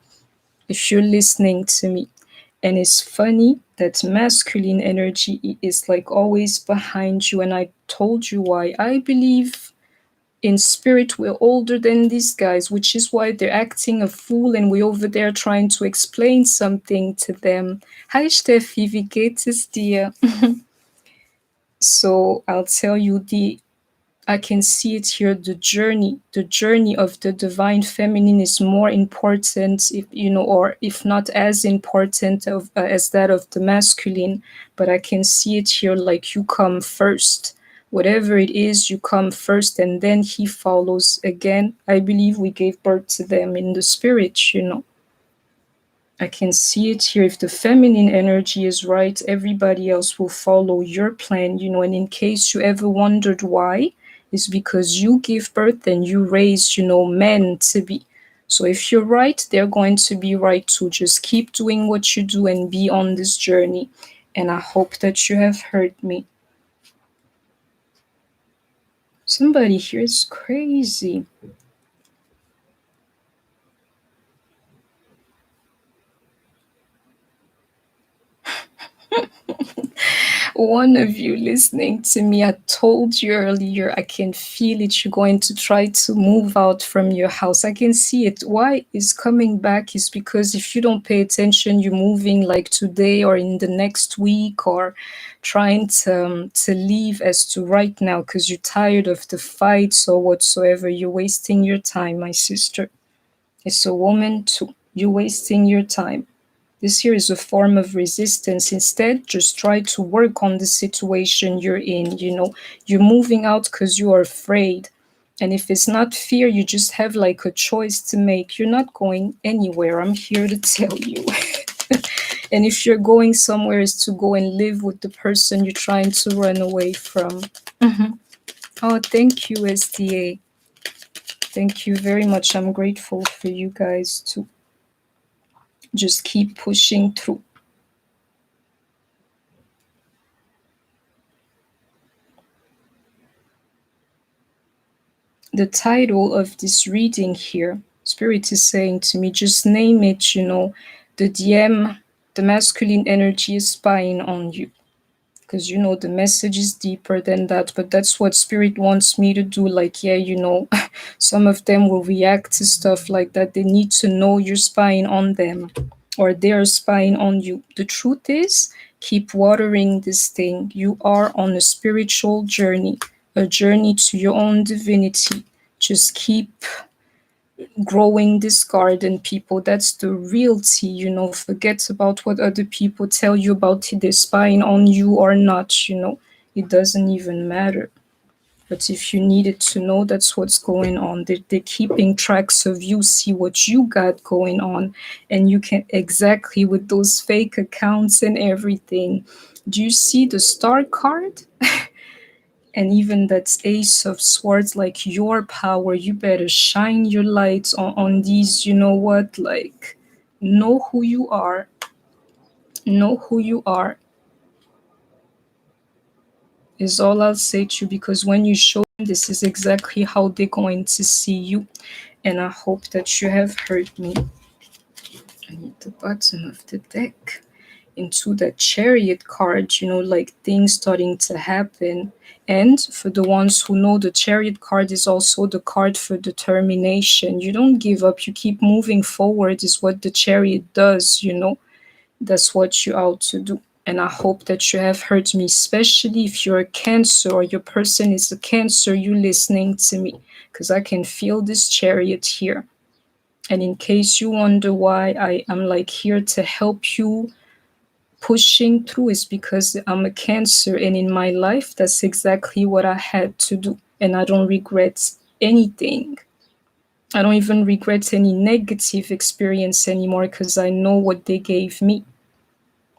If you're listening to me. And it's funny that masculine energy is like always behind you. And I told you why. I believe in spirit we're older than these guys, which is why they're acting a fool, and we're over there trying to explain something to them. Hi, Steffi, wie geht es dir? So I'll tell you, I can see it here. The journey of the divine feminine is more important, or if not as important as that of the masculine. But I can see it here, like you come first. Whatever it is, you come first, and then he follows again. I believe we gave birth to them in the spirit. I can see it here. If the feminine energy is right, everybody else will follow your plan, and in case you ever wondered why, it's because you give birth and you raise, men to be. So if you're right, they're going to be right too. Just keep doing what you do and be on this journey. And I hope that you have heard me. Somebody here is crazy. One of you listening to me, I told you earlier, I can feel it. You're going to try to move out from your house. I can see it. Why is coming back is because if you don't pay attention, you're moving like today or in the next week, or trying to leave as to right now because you're tired of the fights or whatsoever. You're wasting your time, my sister. It's a woman too. You're wasting your time. This here is a form of resistance. Instead, just try to work on the situation you're in. You're moving out because you are afraid. And if it's not fear, you just have like a choice to make. You're not going anywhere. I'm here to tell you. And if you're going somewhere, is to go and live with the person you're trying to run away from. Mhm. Oh, thank you, SDA. Thank you very much. I'm grateful for you guys too. Just keep pushing through. The title of this reading here, Spirit is saying to me, just name it, the DM, the masculine energy is spying on you. Because, the message is deeper than that, but that's what Spirit wants me to do. Like, yeah, some of them will react to stuff like that. They need to know you're spying on them or they're spying on you. The truth is, keep watering this thing. You are on a spiritual journey, a journey to your own divinity. Just keep growing this garden, people. That's the realty. Forget about what other people tell you about they're spying on you or not. It doesn't even matter. But if you needed to know, that's what's going on. They're keeping tracks of you, see what you got going on, and you can exactly with those fake accounts and everything. Do you see the star card? And even that's Ace of Swords, like your power, you better shine your lights on these. You know what? Like, know who you are. Know who you are is all I'll say to you, because when you show them, this is exactly how they're going to see you. And I hope that you have heard me. I need the bottom of the deck. Into the Chariot card, like things starting to happen. And for the ones who know, the Chariot card is also the card for determination. You don't give up, you keep moving forward, is what the Chariot does. That's what you ought to do. And I hope that you have heard me, especially if you're a Cancer or your person is a Cancer, you listening to me, because I can feel this Chariot here. And in case you wonder why I am like here to help you pushing through, is because I'm a Cancer, and in my life, that's exactly what I had to do. And I don't regret anything. I don't even regret any negative experience anymore because I know what they gave me.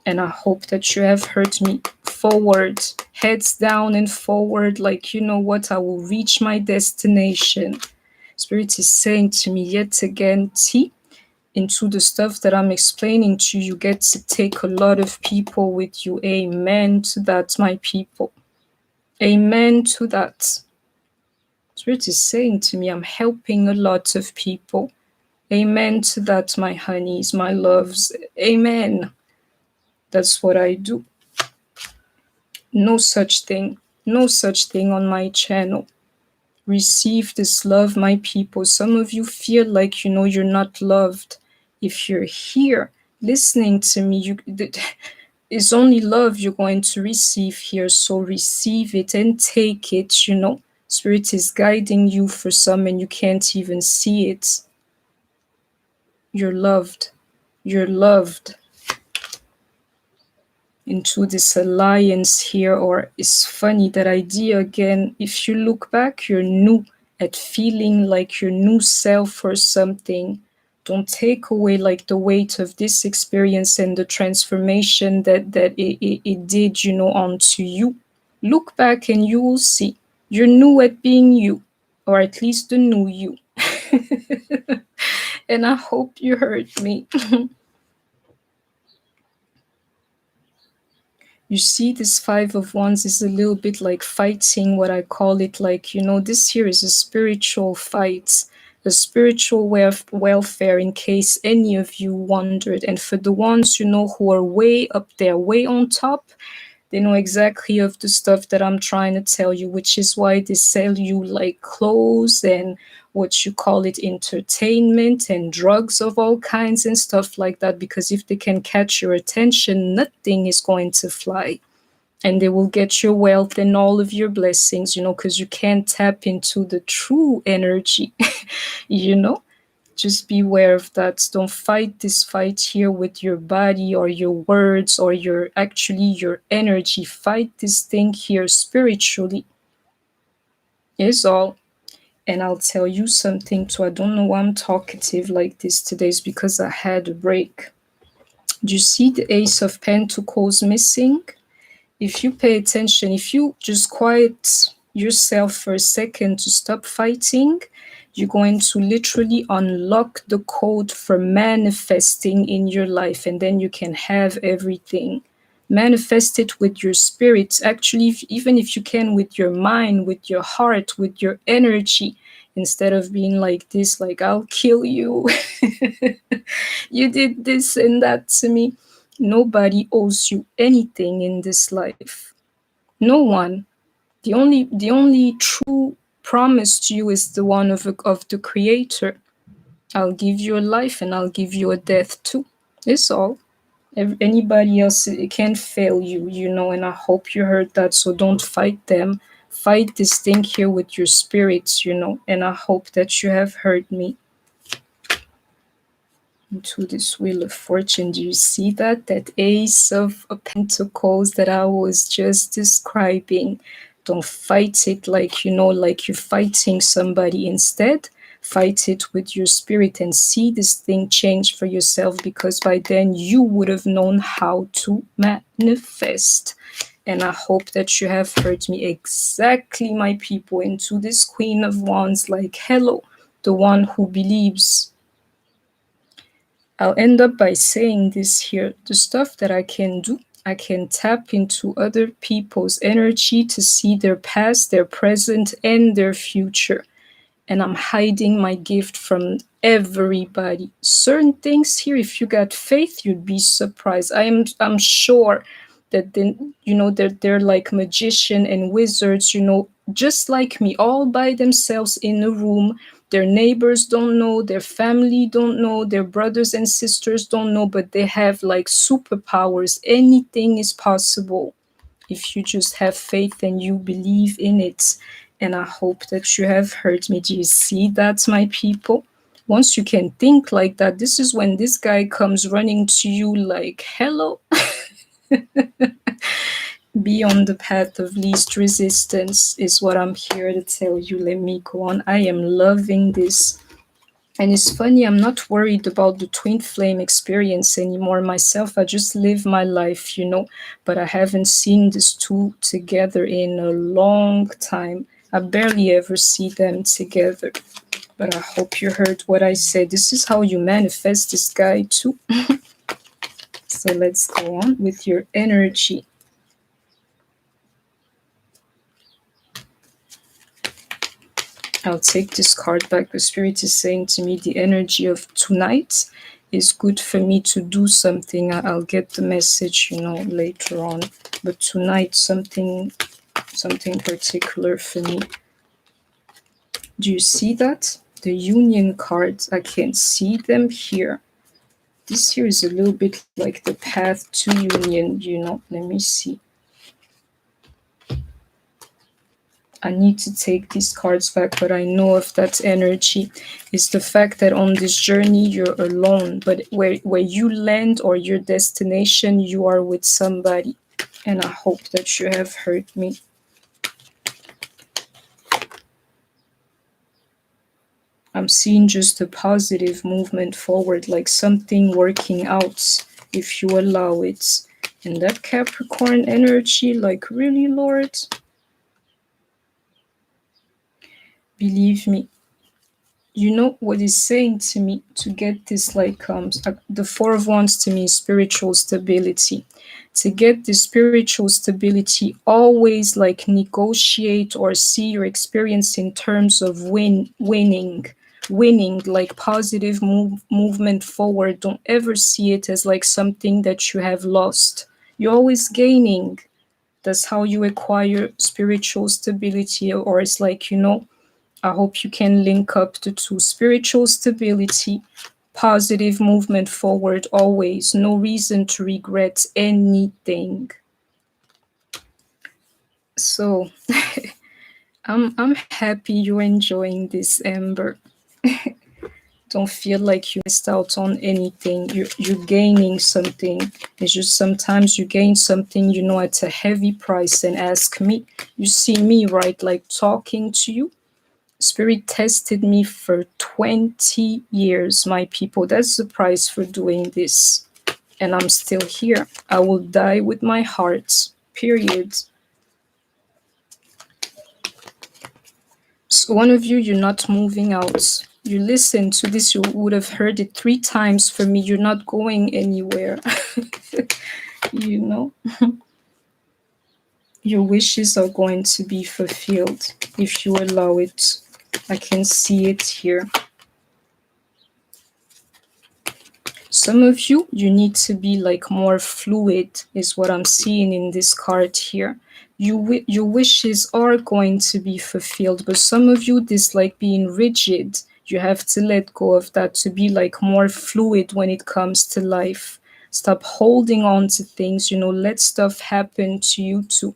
And I hope that you have heard me. Forward, heads down and forward, like, you know what, I will reach my destination. Spirit is saying to me yet again, T, into the stuff that I'm explaining to you, you get to take a lot of people with you. Amen to that, my people. Amen to that. Spirit is saying to me, I'm helping a lot of people. Amen to that, my honeys, my loves. Amen. That's what I do. No such thing. No such thing on my channel. Receive this love, my people. Some of you feel like, you're not loved. If you're here listening to me, it's only love you're going to receive here. So receive it and take it. Spirit is guiding you for some and you can't even see it. You're loved. You're loved. Into this alliance here, or it's funny, that idea again, if you look back, you're new at feeling like your new self or something, Don't take away like the weight of this experience and the transformation that it did, onto you. Look back and you will see you're new at being you, or at least the new you. And I hope you heard me. You see, this Five of Wands is a little bit like fighting, what I call it, like, this here is a spiritual fight, a spiritual welfare, in case any of you wondered. And for the ones, who are way up there, way on top, they know exactly of the stuff that I'm trying to tell you, which is why they sell you like clothes and what you call it, entertainment and drugs of all kinds and stuff like that. Because if they can catch your attention, nothing is going to fly. And they will get your wealth and all of your blessings, because you can't tap into the true energy, you know? Just beware of that. Don't fight this fight here with your body or your words or your energy. Fight this thing here spiritually, is all. And I'll tell you something too. I don't know why I'm talkative like this today. It's because I had a break. Do you see the Ace of Pentacles missing? If you pay attention, if you just quiet yourself for a second to stop fighting, you're going to literally unlock the code for manifesting in your life, and then you can have everything. Manifest it with your spirit. Actually, even if you can, with your mind, with your heart, with your energy, instead of being like this, like, I'll kill you. You did this and that to me. Nobody owes you anything in this life. No one. The only true promise to you is the one of the Creator. I'll give you a life and I'll give you a death too. It's all. Anybody else, it can fail you, and I hope you heard that. So don't fight them. Fight this thing here with your spirits, and I hope that you have heard me. Into this Wheel of Fortune, do you see that Ace of Pentacles that I was just describing? Don't fight it like like you're fighting somebody. Instead, fight it with your spirit and see this thing change for yourself, because by then you would have known how to manifest. And I hope that you have heard me exactly, my people. Into this Queen of Wands, like, hello, the one who believes. I'll end up by saying this here. The stuff that I can do, I can tap into other people's energy to see their past, their present, and their future. And I'm hiding my gift from everybody. Certain things here, if you got faith, you'd be surprised. I'm sure that then they're like magician and wizards, just like me, all by themselves in a room. Their neighbors don't know, their family don't know, their brothers and sisters don't know, but they have like superpowers. Anything is possible if you just have faith and you believe in it. And I hope that you have heard me. Do you see that, my people? Once you can think like that, this is when this guy comes running to you like, hello. Be on the path of least resistance is what I'm here to tell you. Let me go on. I am loving this. And it's funny, I'm not worried about the twin flame experience anymore myself. I just live my life, but I haven't seen these two together in a long time. I barely ever see them together. But I hope you heard what I said. This is how you manifest this guy too. So let's go on with your energy. I'll take this card back. The Spirit is saying to me the energy of tonight is good for me to do something. I'll get the message, later on. But tonight, something particular for me. Do you see that? The Union cards, I can see them here. This here is a little bit like the path to union, Let me see. I need to take these cards back, but I know of that energy. It's the fact that on this journey, you're alone, but where you land or your destination, you are with somebody. And I hope that you have heard me. I'm seeing just a positive movement forward, like something working out if you allow it. And that Capricorn energy, like, really, Lord, believe me, you know what is saying to me to get this, like, the Four of Wands to me is spiritual stability. To get the spiritual stability, always like negotiate or see your experience in terms of winning, like positive movement forward. Don't ever see it as like something that you have lost. You're always gaining. That's how you acquire spiritual stability. Or it's like, I hope you can link up the two: spiritual stability, positive movement forward, always. No reason to regret anything. So I'm happy you're enjoying this, Amber. Don't feel like you missed out on anything. You're gaining something. It's just sometimes you gain something, at a heavy price. And ask me, you see me, right? Like talking to you. Spirit tested me for 20 years, my people. That's the price for doing this. And I'm still here. I will die with my heart. Period. So one of you, you're not moving out. You listen to this, you would have heard it 3 times for me. You're not going anywhere. you know? Your wishes are going to be fulfilled if you allow it. I can see it here. Some of you, you need to be like more fluid, is what I'm seeing in this card here. Your wishes are going to be fulfilled, but some of you, this like being rigid, you have to let go of that to be like more fluid when it comes to life. Stop holding on to things, let stuff happen to you too.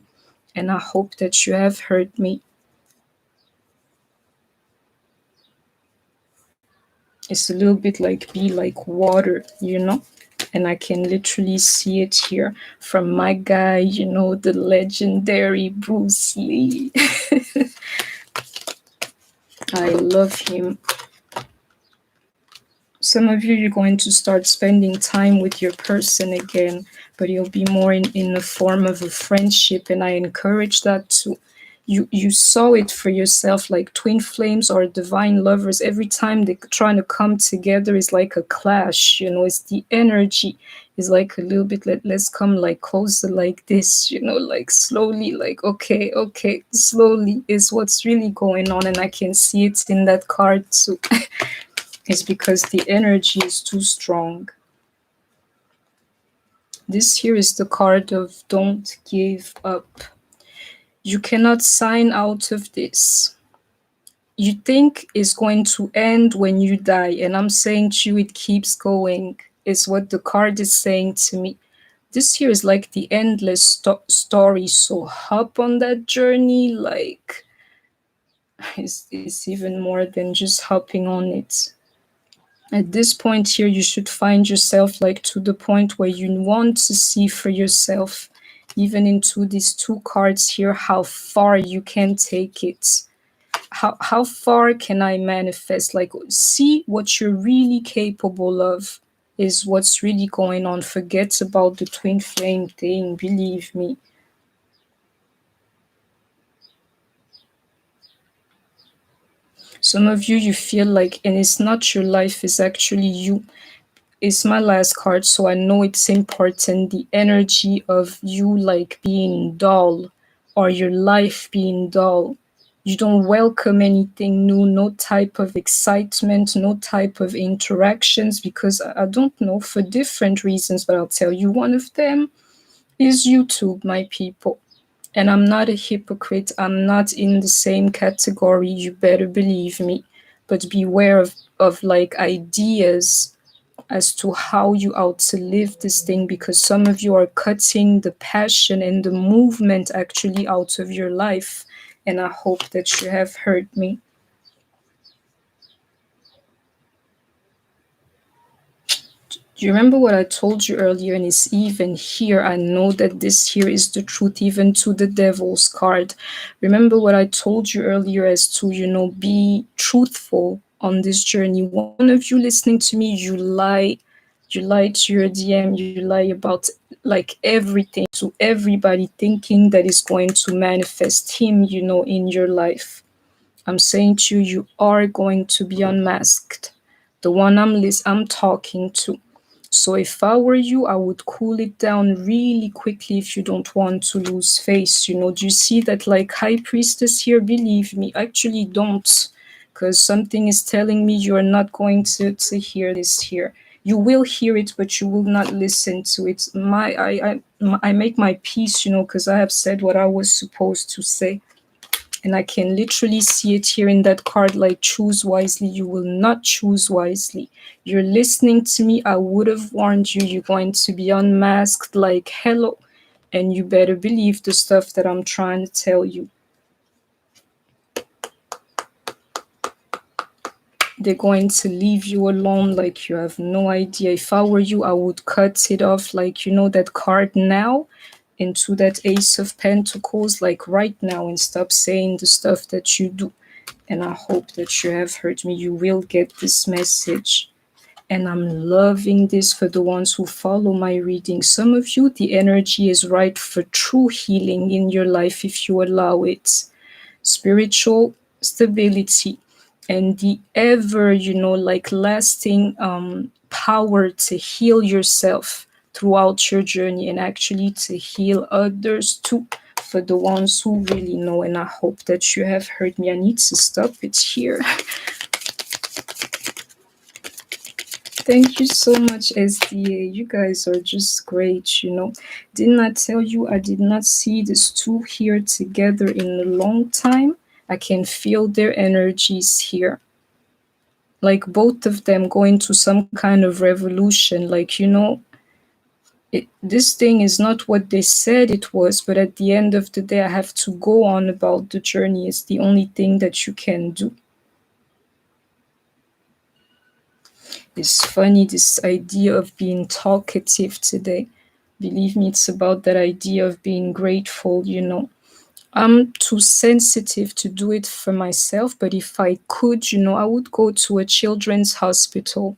And I hope that you have heard me. It's a little bit like be like water. And I can literally see it here from my guy, the legendary Bruce Lee. I love him. Some of you, you're going to start spending time with your person again, but it'll be more in the form of a friendship, and I encourage that too. You saw it for yourself, like twin flames or divine lovers. Every time they're trying to come together is like a clash. It's the energy is like a little bit, let's come like closer like this, like slowly, like okay, slowly is what's really going on. And I can see it in that card too. It's because the energy is too strong. This here is the card of don't give up. You cannot sign out of this. You think it's going to end when you die, and I'm saying to you, it keeps going, is what the card is saying to me. This here is like the endless story, so hop on that journey, like it's even more than just hopping on it. At this point here, you should find yourself like to the point where you want to see for yourself, even into these 2 cards here, how far you can take it. How far can I manifest? Like, see what you're really capable of is what's really going on. Forget about the twin flame thing, believe me. Some of you, you feel like, and it's not your life, it's actually you. It's my last card, so I know it's important. The energy of you like being dull, or your life being dull. You don't welcome anything new, no type of excitement, no type of interactions, because I don't know, for different reasons, but I'll tell you one of them is YouTube, my people. And I'm not a hypocrite. I'm not in the same category. You better believe me. But beware of like ideas as to how you ought to live this thing, because some of you are cutting the passion and the movement actually out of your life. And I hope that you have heard me. Do you remember what I told you earlier? And it's even here. I know that this here is the truth, even to the devil's card. Remember what I told you earlier as to, be truthful on this journey. One of you listening to me, you lie to your DM, you lie about like everything to everybody, thinking that is going to manifest him, in your life. I'm saying to you, you are going to be unmasked. The one I'm talking to. So if I were you, I would cool it down really quickly if you don't want to lose face. Do you see that like high priestess here? Believe me, actually don't. Because something is telling me you're not going to hear this here. You will hear it, but you will not listen to it. I make my peace, because I have said what I was supposed to say. And I can literally see it here in that card, like choose wisely. You will not choose wisely. You're listening to me. I would have warned you. You're going to be unmasked like hello. And you better believe the stuff that I'm trying to tell you. They're going to leave you alone like you have no idea. If I were you, I would cut it off like, that card now into that Ace of Pentacles, like right now, and stop saying the stuff that you do. And I hope that you have heard me. You will get this message. And I'm loving this for the ones who follow my reading. Some of you, the energy is right for true healing in your life if you allow it. Spiritual stability and the ever, like lasting power to heal yourself throughout your journey and actually to heal others too, for the ones who really know. And I hope that you have heard me. I need to stop it here. Thank you so much, SDA. You guys are just great, Didn't I tell you I did not see these two here together in a long time? I can feel their energies here. Like both of them going to some kind of revolution. Like, this thing is not what they said it was, but at the end of the day, I have to go on about the journey. It's the only thing that you can do. It's funny, this idea of being talkative today. Believe me, it's about that idea of being grateful, I'm too sensitive to do it for myself, but if I could, I would go to a children's hospital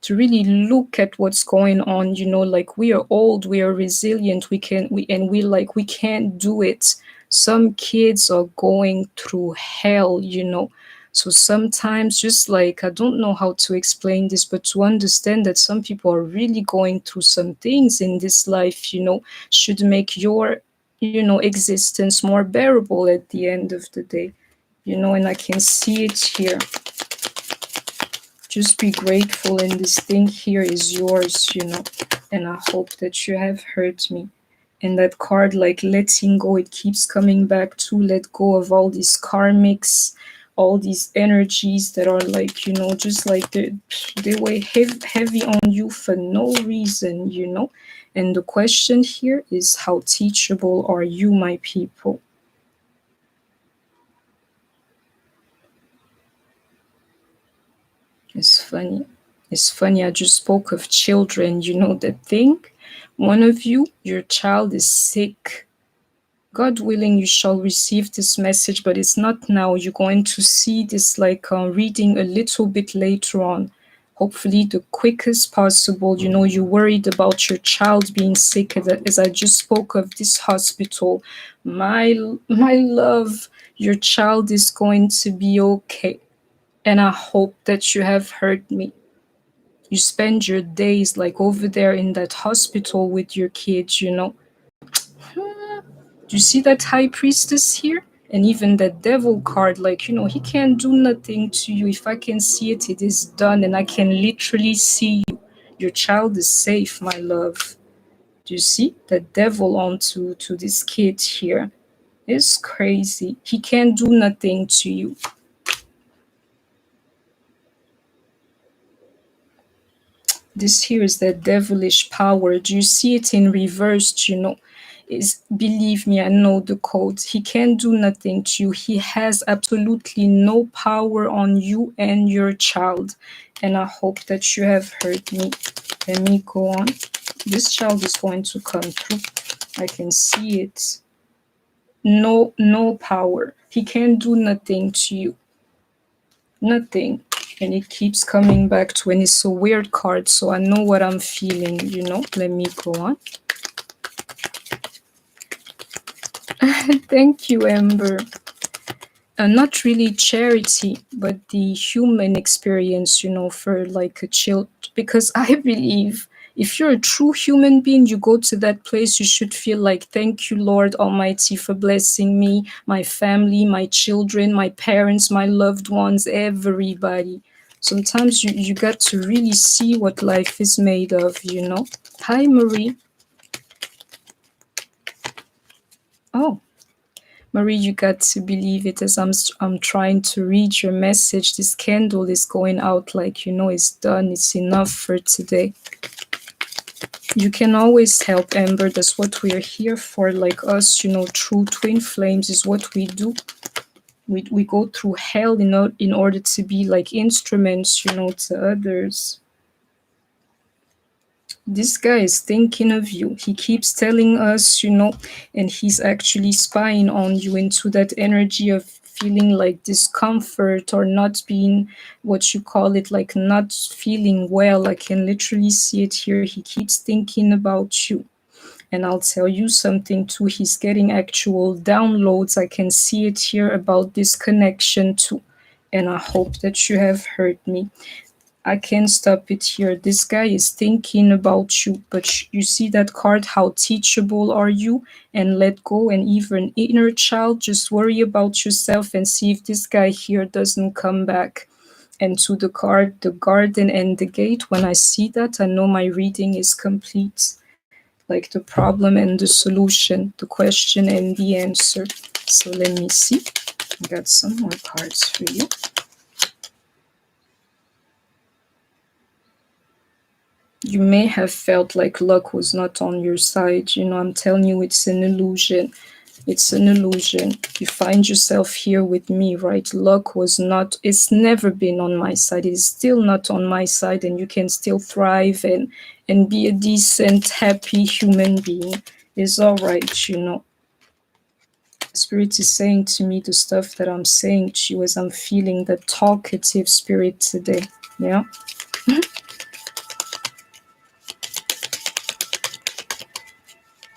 to really look at what's going on. Like we are old, we are resilient, we can't do it. Some kids are going through hell. So sometimes, just like, I don't know how to explain this, but to understand that some people are really going through some things in this life, should make your existence more bearable at the end of the day. And I can see it here. Just be grateful, and this thing here is yours, and I hope that you have heard me. And that card, like letting go, it keeps coming back to let go of all these karmics, all these energies that are like, just like they weigh heavy on you for no reason. And the question here is, how teachable are you, my people? It's funny. It's funny. I just spoke of children. The thing? One of you, your child is sick. God willing, you shall receive this message, but it's not now. You're going to see this like reading a little bit later on. Hopefully, the quickest possible. You're worried about your child being sick, as I just spoke of this hospital. My love, your child is going to be okay. And I hope that you have heard me. You spend your days like over there in that hospital with your kids. Do you see that high priestess here? And even that devil card, like, he can't do nothing to you. If I can see it, it is done. And I can literally see you. Your child is safe, my love. Do you see that devil onto to this kid here? It's crazy. He can't do nothing to you. This here is that devilish power. Do you see it in reverse? Is, believe me, I know the codes. He can't do nothing to you. He has absolutely no power on you and your child. And I hope that you have heard me. Let me go on. This child is going to come through. I can see it. No power. He can't do nothing to you. Nothing. And it keeps coming back to, and it's a weird card, so I know what I'm feeling, you know. Let me go on. Thank you, Amber. Not really charity, but the human experience, you know, for like a child. Because I believe if you're a true human being, you go to that place, you should feel like, thank you, Lord Almighty, for blessing me, my family, my children, my parents, my loved ones, everybody. Sometimes you got to really see what life is made of, you know. Hi, Marie. Oh, Marie, you got to believe it as I'm trying to read your message. This candle is going out like, you know, it's done. It's enough for today. You can always help, Amber. That's what we're here for. Like us, you know, true twin flames is what we do. We go through hell in order to be like instruments, you know, to others. This guy is thinking of you. He keeps telling us, you know, and he's actually spying on you into that energy of feeling like discomfort or not being what you call it, like not feeling well. I can literally see it here. He keeps thinking about you. And I'll tell you something too. He's getting actual downloads. I can see it here about this connection too. And I hope that you have heard me. I can't stop it here. This guy is thinking about you, but you see that card, how teachable are you? And let go, and even inner child, just worry about yourself and see if this guy here doesn't come back. And to the card, the garden and the gate, when I see that, I know my reading is complete. Like the problem and the solution, the question and the answer. So let me see. I got some more cards for you. You may have felt like luck was not on your side. You know, I'm telling you, it's an illusion. It's an illusion. You find yourself here with me, right? Luck was not, it's never been on my side. It is still not on my side, and you can still thrive and be a decent, happy human being. It's all right, you know. Spirit is saying to me the stuff that I'm saying to you as I'm feeling the talkative spirit today. Yeah.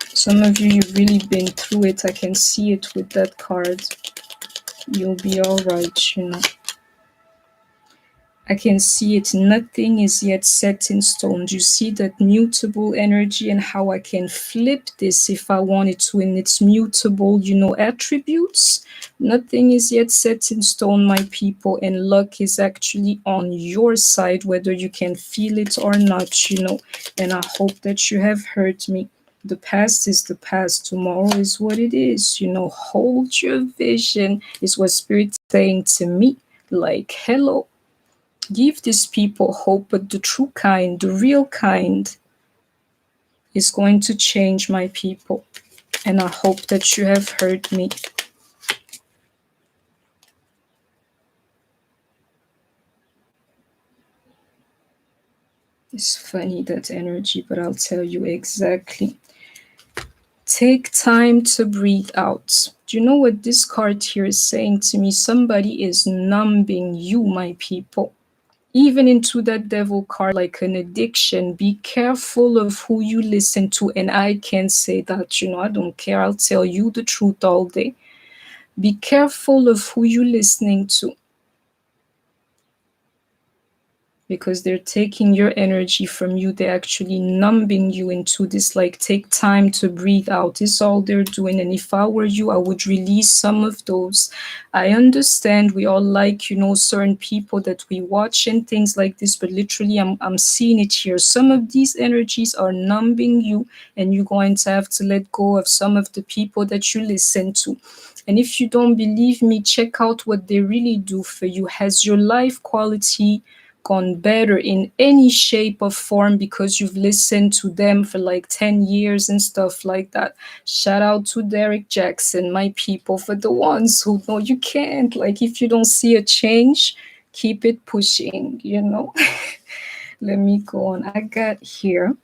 Some of you, you've really been through it. I can see it with that card. You'll be all right, you know. I can see it. Nothing is yet set in stone. Do you see that mutable energy and how I can flip this if I wanted to in its mutable, you know, attributes? Nothing is yet set in stone, my people, and luck is actually on your side, whether you can feel it or not, you know. And I hope that you have heard me. The past is the past. Tomorrow is what it is. You know, hold your vision is what Spirit's saying to me. Like, hello. Give these people hope, but the true kind, the real kind, is going to change, my people. And I hope that you have heard me. It's funny, that energy, but I'll tell you exactly. Take time to breathe out. Do you know what this card here is saying to me? Somebody is numbing you, my people. Even into that devil card, like an addiction. Be careful of who you listen to. And I can say that, you know, I don't care. I'll tell you the truth all day. Be careful of who you're listening to, because they're taking your energy from you. They're actually numbing you into this, like, take time to breathe out. Is all they're doing. And if I were you, I would release some of those. I understand we all like, you know, certain people that we watch and things like this, but literally I'm seeing it here. Some of these energies are numbing you, and you're going to have to let go of some of the people that you listen to. And if you don't believe me, check out what they really do for you. Has your life quality gone better in any shape or form because you've listened to them for like 10 years and stuff like that? Shout out to Derek Jackson, my people, for the ones who know you can't. Like, if you don't see a change, keep it pushing, you know. Let me go on. I got here.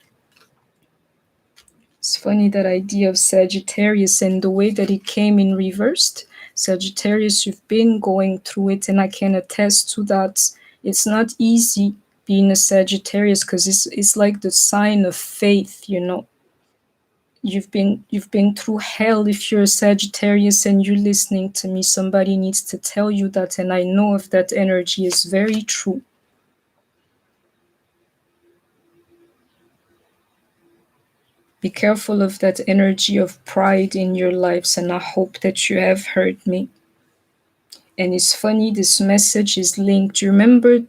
It's funny, that idea of Sagittarius and the way that it came in reversed. Sagittarius, you've been going through it, and I can attest to that. It's not easy being a Sagittarius because it's like the sign of faith, you know. You've been through hell. If you're a Sagittarius and you're listening to me, somebody needs to tell you that, and I know if that energy is very true. Be careful of that energy of pride in your lives, and I hope that you have heard me. And it's funny, this message is linked. You remember,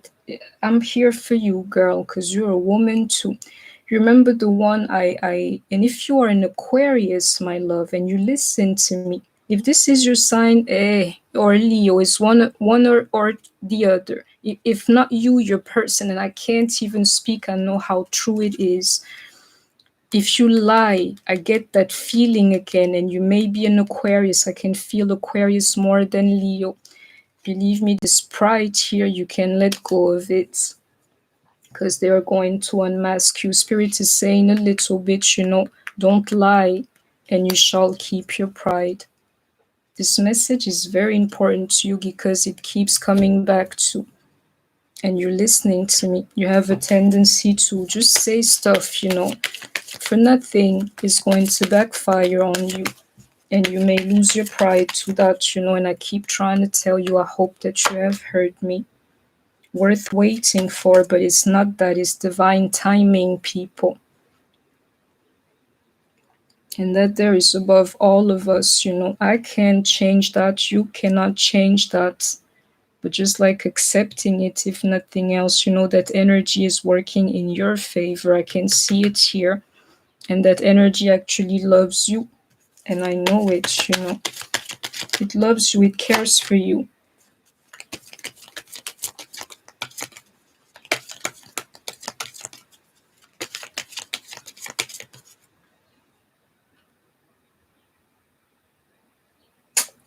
I'm here for you, girl, because you're a woman too. You remember the one and if you are an Aquarius, my love, and you listen to me, if this is your sign, or Leo, is one or the other. If not you, your person, and I can't even speak, I know how true it is. If you lie, I get that feeling again, and you may be an Aquarius. I can feel Aquarius more than Leo. Believe me, this pride here, you can let go of it because they are going to unmask you. Spirit is saying a little bit, you know, don't lie and you shall keep your pride. This message is very important to you because it keeps coming back to, and you're listening to me. You have a tendency to just say stuff, you know, for nothing is going to backfire on you. And you may lose your pride to that, you know, and I keep trying to tell you, I hope that you have heard me. Worth waiting for, but it's not that, it's divine timing, people. And that there is above all of us, you know. I can't change that, you cannot change that. But just like accepting it, if nothing else, you know, that energy is working in your favor. I can see it here. And that energy actually loves you. And I know it, you know. It loves you, it cares for you.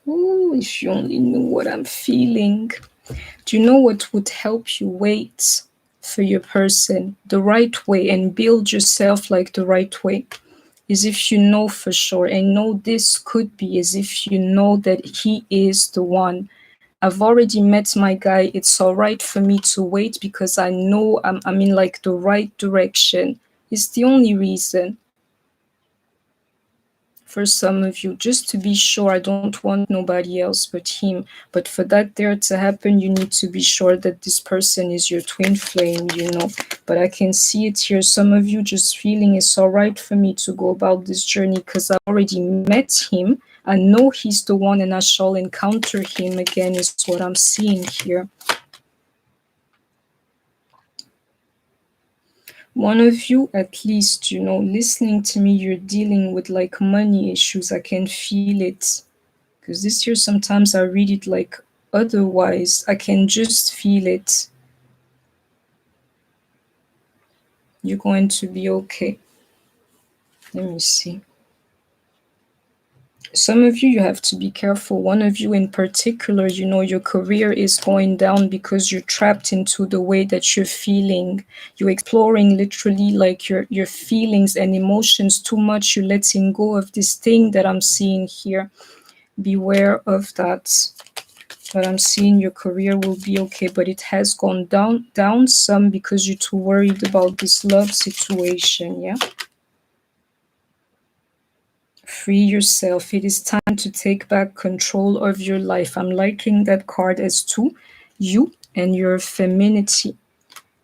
Ooh, if you only knew what I'm feeling. Do you know what would help you wait for your person the right way and build yourself like the right way? Is if you know for sure, and know this could be, as if you know that he is the one. I've already met my guy. It's all right for me to wait because I know I'm in like the right direction. It's the only reason. For some of you, just to be sure, I don't want nobody else but him. But for that there to happen, you need to be sure that this person is your twin flame, you know. But I can see it here. Some of you just feeling it's all right for me to go about this journey because I already met him. I know he's the one and I shall encounter him again, is what I'm seeing here. One of you, at least, you know, listening to me, you're dealing with like money issues. I can feel it. Because this year, sometimes I read it like otherwise. I can just feel it. You're going to be okay. Let me see. Some of you, you have to be careful. One of you in particular, you know, your career is going down because you're trapped into the way that you're feeling. You're exploring literally like your feelings and emotions too much. You're letting go of this thing that I'm seeing here. Beware of that. But I'm seeing your career will be okay, but it has gone down some because you're too worried about this love situation, yeah? Free yourself. It is time to take back control of your life. I'm liking that card as to you and your femininity.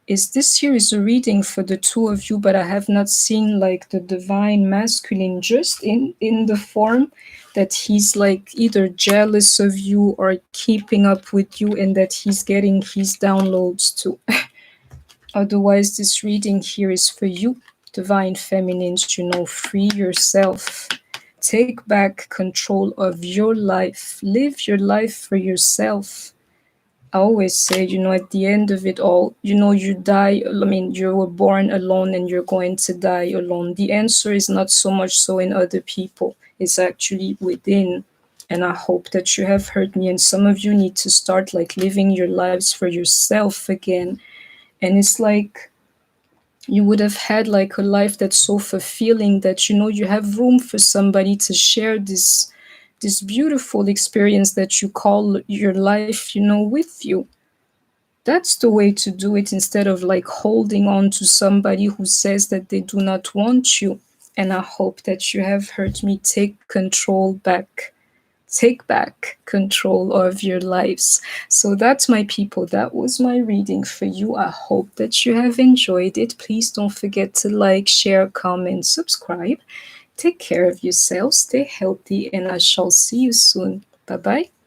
This here is a reading for the two of you, but I have not seen like the divine masculine just in the form that he's like either jealous of you or keeping up with you and that he's getting his downloads too. Otherwise, this reading here is for you, divine feminines, you know, free yourself. Take back control of your life. Live your life for yourself. I always say, you know, at the end of it all, you know, you die. I mean, you were born alone and you're going to die alone. The answer is not so much so in other people, it's actually within. And I hope that you have heard me. And some of you need to start like living your lives for yourself again. And it's like you would have had like a life that's so fulfilling that, you know, you have room for somebody to share this beautiful experience that you call your life, you know, with you. That's the way to do it, instead of like holding on to somebody who says that they do not want you. And I hope that you have heard me take control back. Take back control of your lives. So that's, my people. That was my reading for you. I hope that you have enjoyed it. Please don't forget to like, share, comment, subscribe. Take care of yourself, stay healthy, and I shall see you soon. Bye bye.